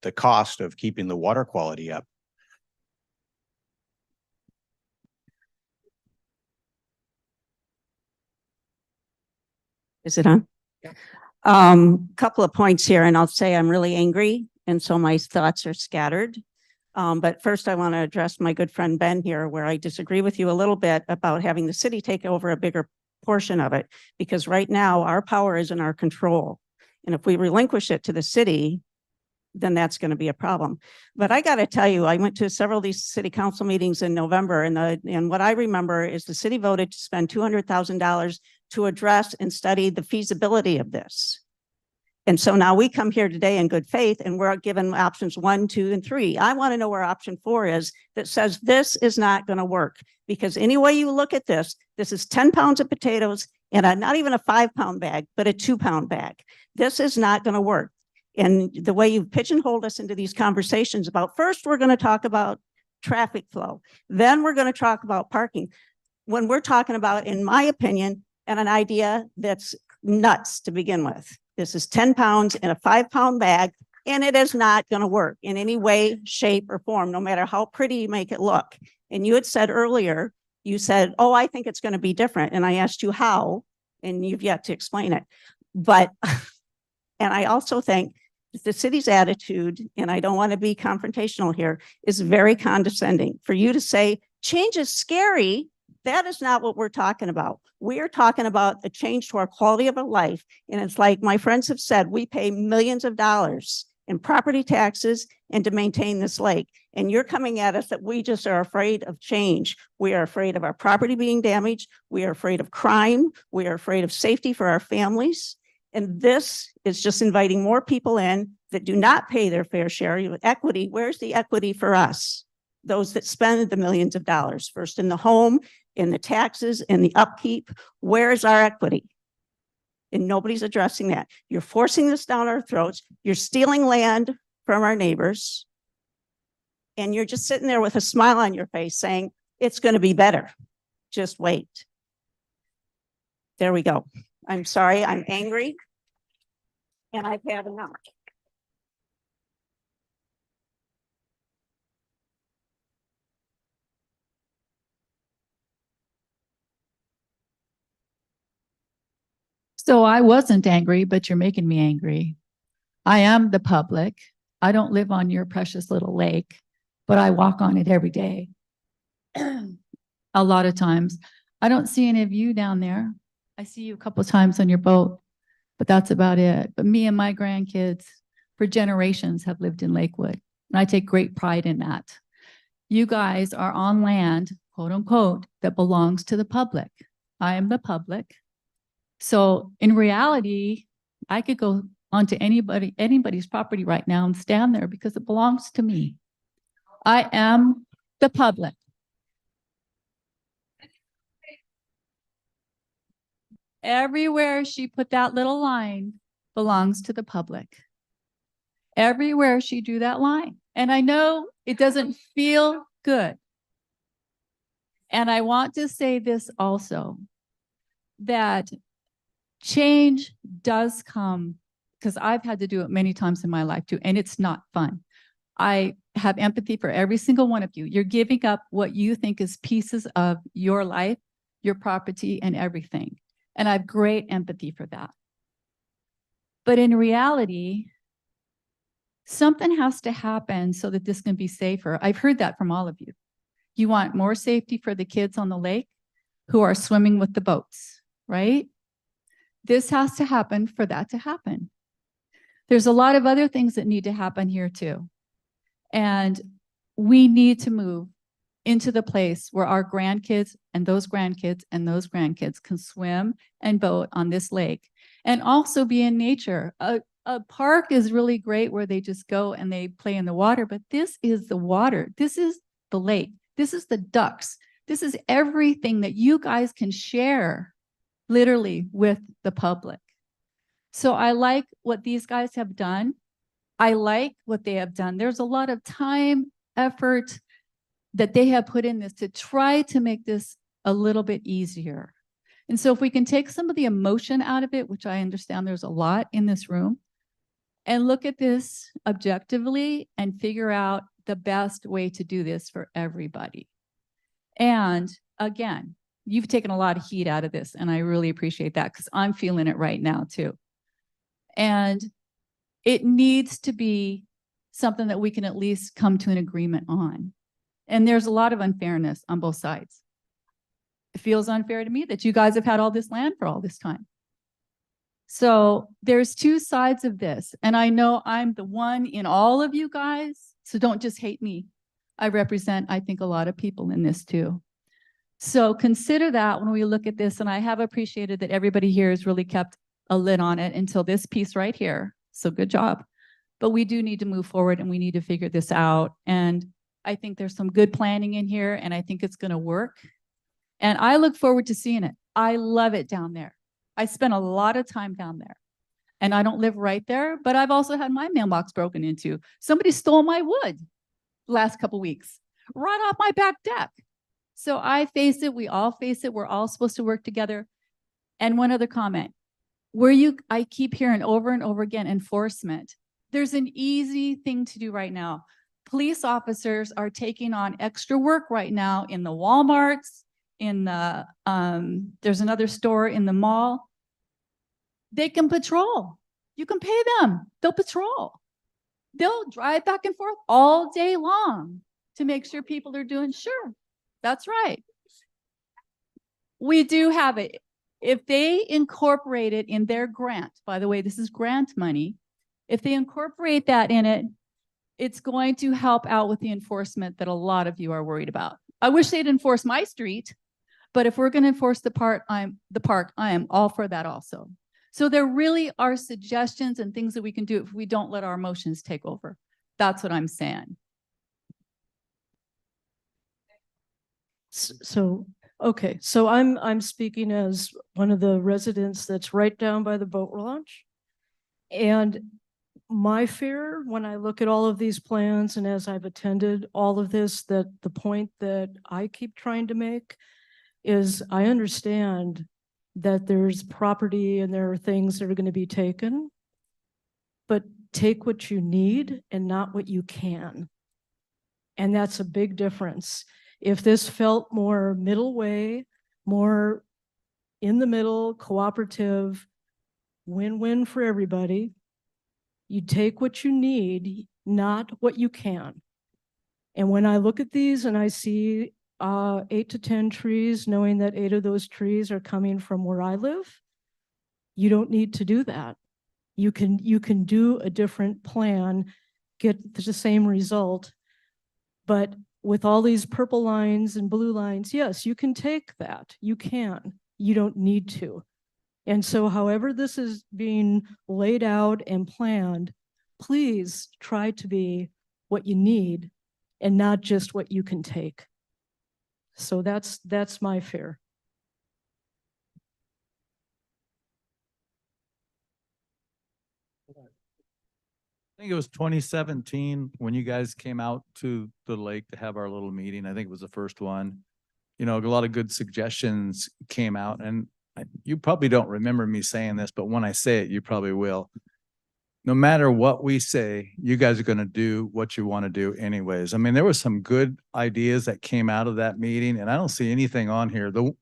the cost of keeping the water quality up. Is it on? Couple of points here, and I'll say I'm really angry, and so my thoughts are scattered. But first I want to address my good friend Ben here, where I disagree with you a little bit about having the city take over a bigger portion of it, because right now our power is in our control. And if we relinquish it to the city, then that's going to be a problem. But I got to tell you, I went to several of these city council meetings in November, and what I remember is the city voted to spend $200,000 to address and study the feasibility of this. And so now we come here today in good faith and we're given options 1, 2, and 3. I want to know where option 4 is that says this is not going to work, because any way you look at this, this is 10 pounds of potatoes in not even a 5-pound bag, but a 2-pound bag. This is not going to work. And the way you pigeonholed us into these conversations about, first, we're going to talk about traffic flow. Then we're going to talk about parking. When we're talking about, in my opinion, and an idea that's nuts to begin with. This is 10 pounds in a 5-pound bag, and it is not going to work in any way, shape, or form, no matter how pretty you make it look. And you had said earlier, you said, oh, I think it's going to be different. And I asked you how, and you've yet to explain it. But, and I also think the city's attitude, and I don't want to be confrontational here, is very condescending. For you to say change is scary, that is not what we're talking about. We are talking about a change to our quality of our life. And it's like my friends have said, we pay millions of dollars in property taxes and to maintain this lake. And you're coming at us that we just are afraid of change. We are afraid of our property being damaged. We are afraid of crime. We are afraid of safety for our families. And this is just inviting more people in that do not pay their fair share. Equity, where's the equity for us? Those that spend the millions of dollars, first in the home, in the taxes, in the upkeep. Where is our equity? And nobody's addressing that. You're forcing this down our throats. You're stealing land from our neighbors. And you're just sitting there with a smile on your face saying, it's going to be better. Just wait. There we go. I'm sorry, I'm angry. And I've had enough. So I wasn't angry, but you're making me angry. I am the public. I don't live on your precious little lake, but I walk on it every day. A lot of times. I don't see any of you down there. I see you a couple of times on your boat, but that's about it. But me and my grandkids for generations have lived in Lakewood, and I take great pride in that. You guys are on land, quote unquote, that belongs to the public. I am the public. So in reality, I could go onto anybody's property right now and stand there because it belongs to me. I am the public. Everywhere she put that little line belongs to the public. Everywhere she drew that line. And I know it doesn't feel good. And I want to say this also, that change does come, because I've had to do it many times in my life too, and it's not fun. I have empathy for every single one of you. You're giving up what you think is pieces of your life, your property, and everything. And I have great empathy for that. But in reality, something has to happen so that this can be safer. I've heard that from all of you. You want more safety for the kids on the lake who are swimming with the boats, right? This has to happen for that to happen. There's a lot of other things that need to happen here too. And we need to move into the place where our grandkids and those grandkids and those grandkids can swim and boat on this lake and also be in nature. A park is really great where they just go and they play in the water, but this is the water. This is the lake. This is the ducks. This is everything that you guys can share literally with the public. So I like what these guys have done. I like what they have done. There's a lot of time, effort that they have put in this to try to make this a little bit easier. And so if we can take some of the emotion out of it, which I understand there's a lot in this room, and look at this objectively and figure out the best way to do this for everybody. And again, you've taken a lot of heat out of this, and I really appreciate that because I'm feeling it right now too. And it needs to be something that we can at least come to an agreement on. And there's a lot of unfairness on both sides. It feels unfair to me that you guys have had all this land for all this time. So there's two sides of this. And I know I'm the one in all of you guys, so don't just hate me. I represent, I think, a lot of people in this too. So consider that when we look at this, and I have appreciated that everybody here has really kept a lid on it until this piece right here. So good job. But we do need to move forward and we need to figure this out. And I think there's some good planning in here and I think it's going to work. And I look forward to seeing it. I love it down there. I spent a lot of time down there and I don't live right there, but I've also had my mailbox broken into. Somebody stole my wood last couple weeks, right off my back deck. So I face it. We all face it. We're all supposed to work together. And one other comment, I keep hearing over and over again, enforcement. There's an easy thing to do right now. Police officers are taking on extra work right now in the Walmarts, in the, there's another store in the mall. They can patrol. You can pay them. They'll patrol. They'll drive back and forth all day long to make sure people are doing, sure, that's right. We do have it. If they incorporate it in their grant, by the way, this is grant money. If they incorporate that in it, it's going to help out with the enforcement that a lot of you are worried about. I wish they'd enforce my street, but if we're going to enforce the park, I am all for that also. So there really are suggestions and things that we can do if we don't let our emotions take over. That's what I'm saying. So, okay, so I'm speaking as one of the residents that's right down by the boat launch. And my fear when I look at all of these plans and as I've attended all of this, that the point that I keep trying to make is I understand that there's property and there are things that are going to be taken, but take what you need and not what you can. And that's a big difference. If this felt more middle way, more in the middle, cooperative, win-win for everybody, you take what you need, not what you can. And when I look at these and I see 8 to 10 trees, knowing that 8 of those trees are coming from where I live, you don't need to do that. You can do a different plan, get the same result, but with all these purple lines and blue lines, yes, you can take that. You can. You don't need to. And so however this is being laid out and planned, please try to be what you need and not just what you can take. So that's my fear. I think it was 2017 when you guys came out to the lake to have our little meeting. I think it was the first one. You know, a lot of good suggestions came out, and you probably don't remember me saying this, but when I say it, you probably will. No matter what we say, you guys are going to do what you want to do anyways. I mean, there were some good ideas that came out of that meeting, and I don't see anything on here. The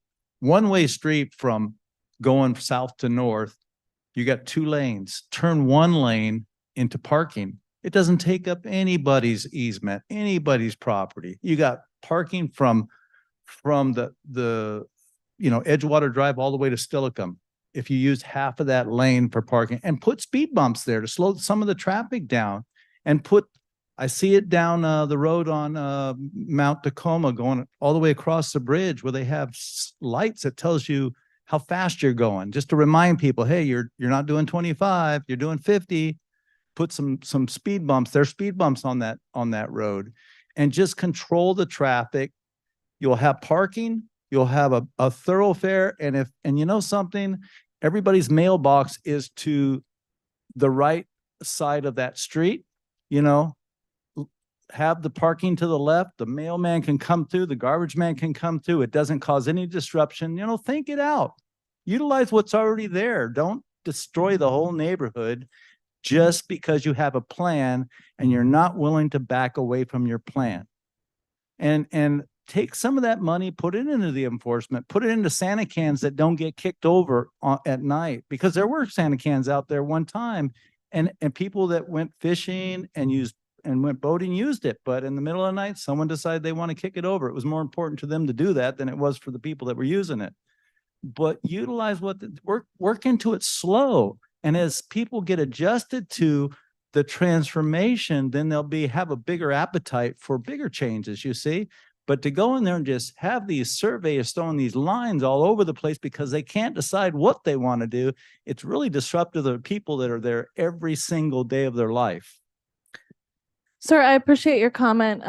one-way street from going south to north, you got 2 lanes. Turn 1 lane into parking. It doesn't take up anybody's easement, anybody's property. You got parking from the Edgewater Drive all the way to Stillicum. If you use half of that lane for parking and put speed bumps there to slow some of the traffic down, and I see it down the road on Mount Tacoma going all the way across the bridge where they have lights that tells you how fast you're going, just to remind people, hey, you're not doing 25, you're doing 50. Put some speed bumps. There's speed bumps on that road, and just control the traffic. You'll have parking. You'll have a thoroughfare, and you know something, everybody's mailbox is to the right side of that street. You know, have the parking to the left. The mailman can come through. The garbage man can come through. It doesn't cause any disruption. You know, think it out. Utilize what's already there. Don't destroy the whole neighborhood just because you have a plan and you're not willing to back away from your plan. And take some of that money, put it into the enforcement, put it into Santa cans that don't get kicked over at night, because there were Santa cans out there one time, and people that went fishing and went boating used it. But in the middle of the night, someone decided they want to kick it over. It was more important to them to do that than it was for the people that were using it. but utilize work into it slow. And as people get adjusted to the transformation, then they'll have a bigger appetite for bigger changes, you see? But to go in there and just have these surveyors throwing these lines all over the place because they can't decide what they want to do, it's really disruptive to the people that are there every single day of their life. Sir, I appreciate your comment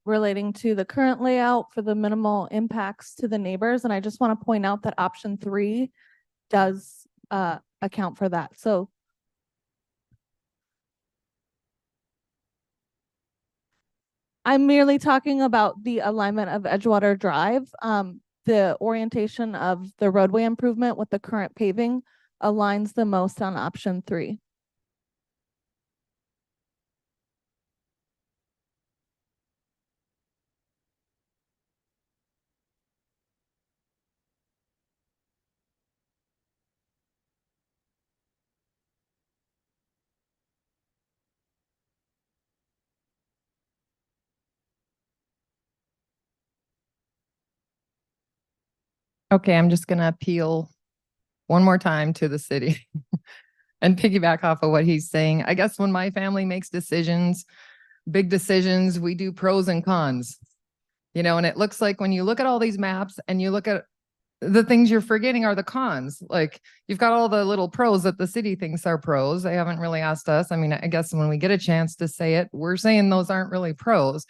relating to the current layout for the minimal impacts to the neighbors. And I just want to point out that option 3 does account for that. So I'm merely talking about the alignment of Edgewater Drive. The orientation of the roadway improvement with the current paving aligns the most on option 3. Okay, I'm just gonna appeal one more time to the city and piggyback off of what he's saying. I guess when my family makes decisions, big decisions, we do pros and cons. You know, and it looks like when you look at all these maps and you look at the things you're forgetting are the cons. Like you've got all the little pros that the city thinks are pros. They haven't really asked us. I mean, I guess when we get a chance to say it, we're saying those aren't really pros,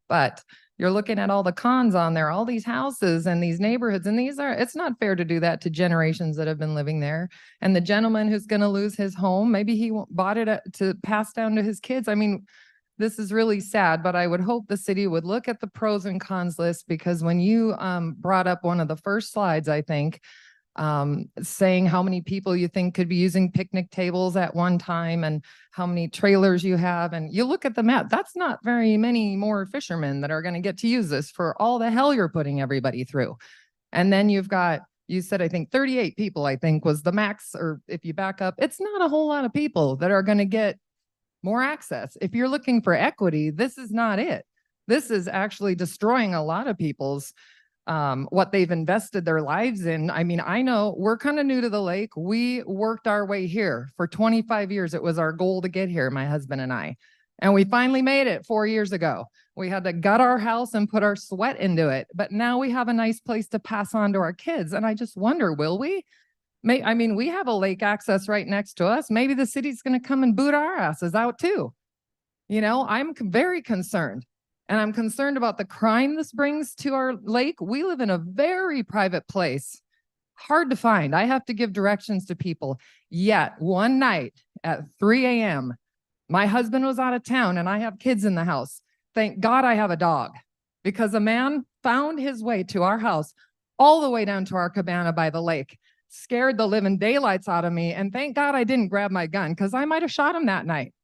but you're looking at all the cons on there, all these houses and these neighborhoods, and it's not fair to do that to generations that have been living there. And the gentleman who's going to lose his home, maybe he bought it to pass down to his kids. I mean, this is really sad, but I would hope the city would look at the pros and cons list, because when you brought up one of the first slides, I think, saying how many people you think could be using picnic tables at one time and how many trailers you have, and you look at the map, that's not very many more fishermen that are going to get to use this for all the hell you're putting everybody through. And then you've got, you said, I think 38 people, I think was the max, or if you back up, it's not a whole lot of people that are going to get more access. If you're looking for equity, this is not it. This is actually destroying a lot of people's what they've invested their lives in. I mean, I know we're kind of new to the lake. We worked our way here for 25 years. It was our goal to get here, my husband and I. And we finally made it 4 years ago. We had to gut our house and put our sweat into it. But now we have a nice place to pass on to our kids. And I just wonder, will we? I mean, we have a lake access right next to us. Maybe the city's going to come and boot our asses out too. You know, I'm very concerned. And I'm concerned about the crime this brings to our lake. We live in a very private place, hard to find. I have to give directions to people. Yet one night at 3 a.m., my husband was out of town and I have kids in the house. Thank God I have a dog, because a man found his way to our house all the way down to our cabana by the lake, scared the living daylights out of me. And thank God I didn't grab my gun, because I might have shot him that night.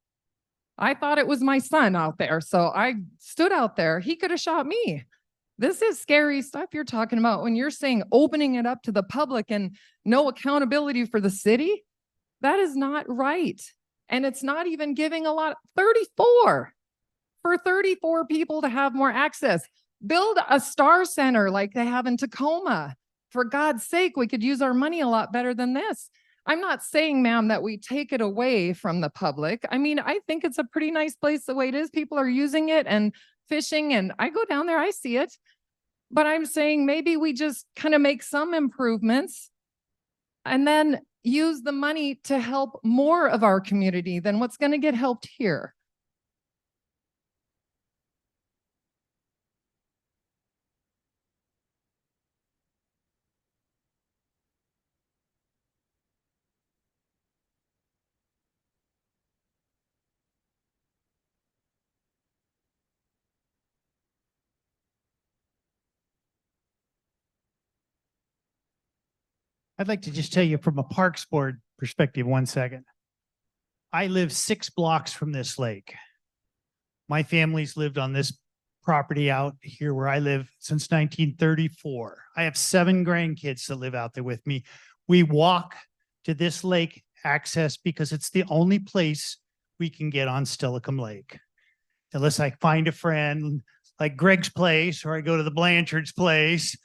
I thought it was my son out there. So I stood out there. He could have shot me. This is scary stuff you're talking about when you're saying opening it up to the public and no accountability for the city. That is not right. And it's not even giving a lot. 34 for 34 people to have more access. Build a Star Center like they have in Tacoma. For God's sake, we could use our money a lot better than this. I'm not saying, ma'am, that we take it away from the public. I mean, I think it's a pretty nice place the way it is. People are using it and fishing, and I go down there, I see it. But I'm saying maybe we just kind of make some improvements and then use the money to help more of our community than what's going to get helped here. I'd like to just tell you from a Parks Board perspective, 1 second. I live 6 blocks from this lake. My family's lived on this property out here where I live since 1934. I have 7 grandkids that live out there with me. We walk to this lake access because it's the only place we can get on Stillicum Lake. Unless I find a friend like Greg's place or I go to the Blanchard's place.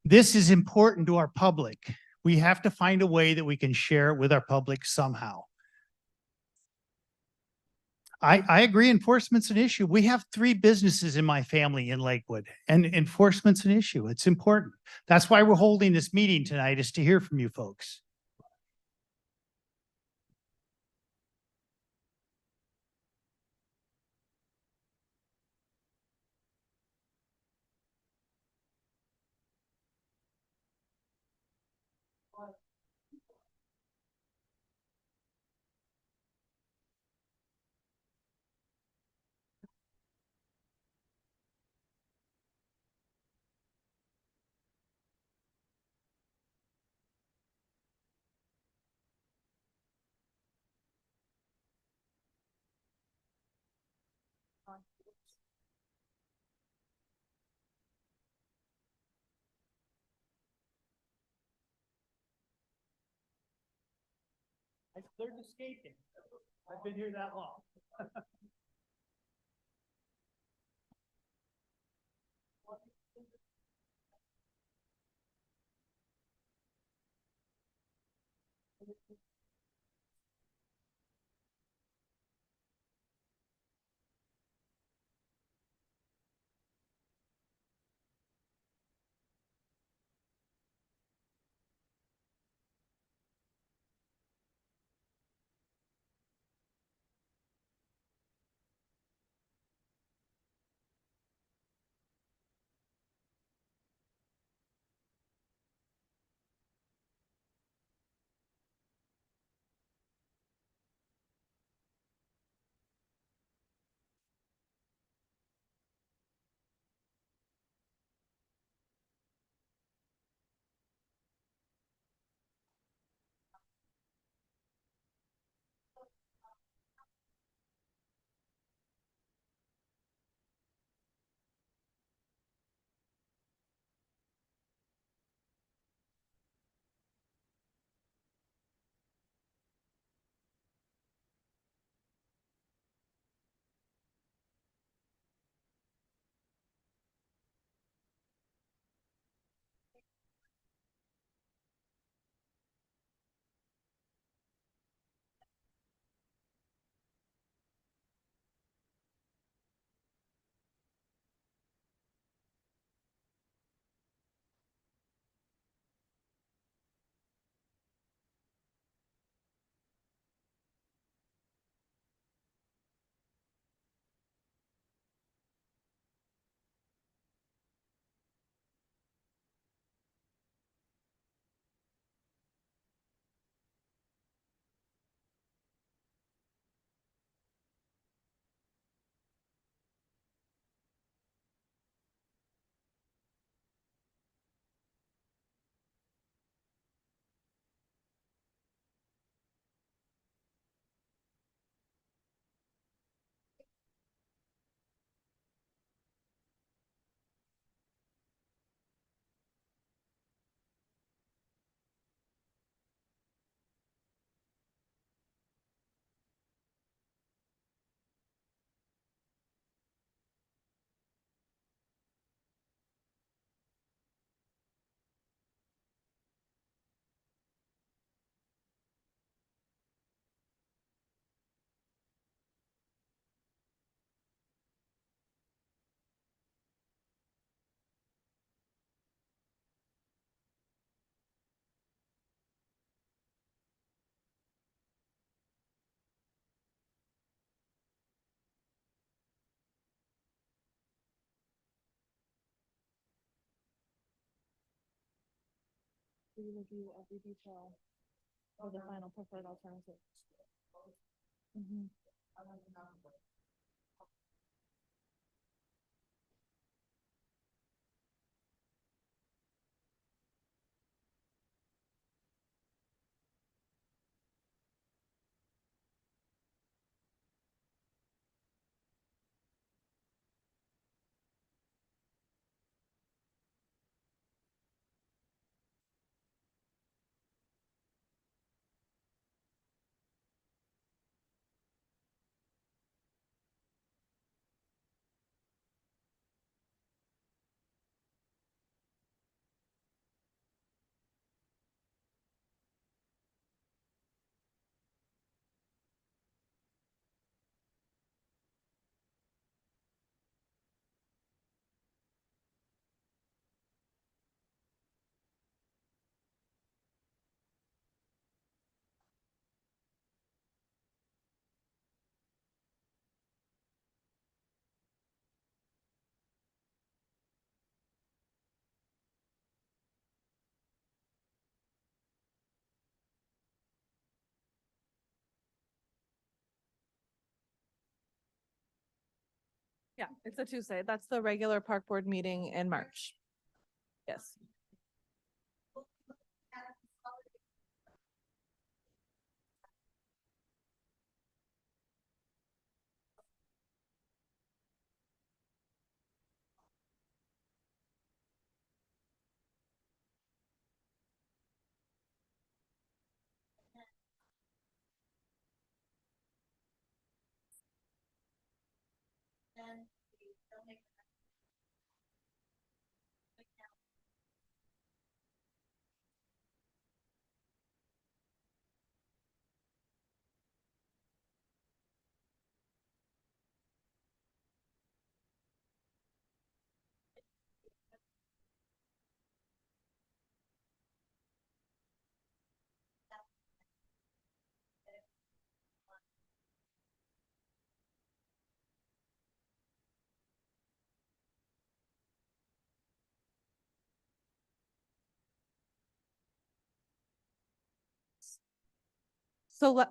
This is important to our public. We have to find a way that we can share it with our public somehow. I agree enforcement's an issue. We have 3 businesses in my family in Lakewood, and enforcement's an issue. It's important. That's why we're holding this meeting tonight, is to hear from you folks. I learned to skate. I've been here that long. Review every detail of the final preferred alternative. Mhm. Yeah, it's a Tuesday. That's the regular park board meeting in March. Yes. So let,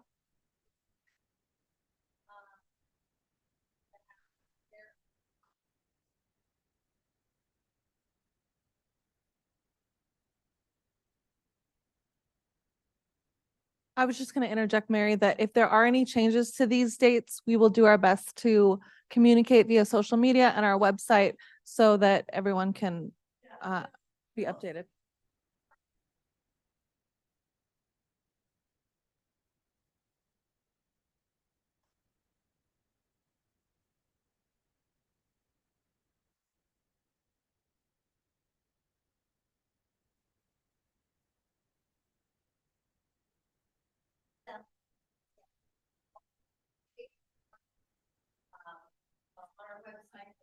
I was just going to interject, Mary, that if there are any changes to these dates, we will do our best to communicate via social media and our website so that everyone can be updated. On our website.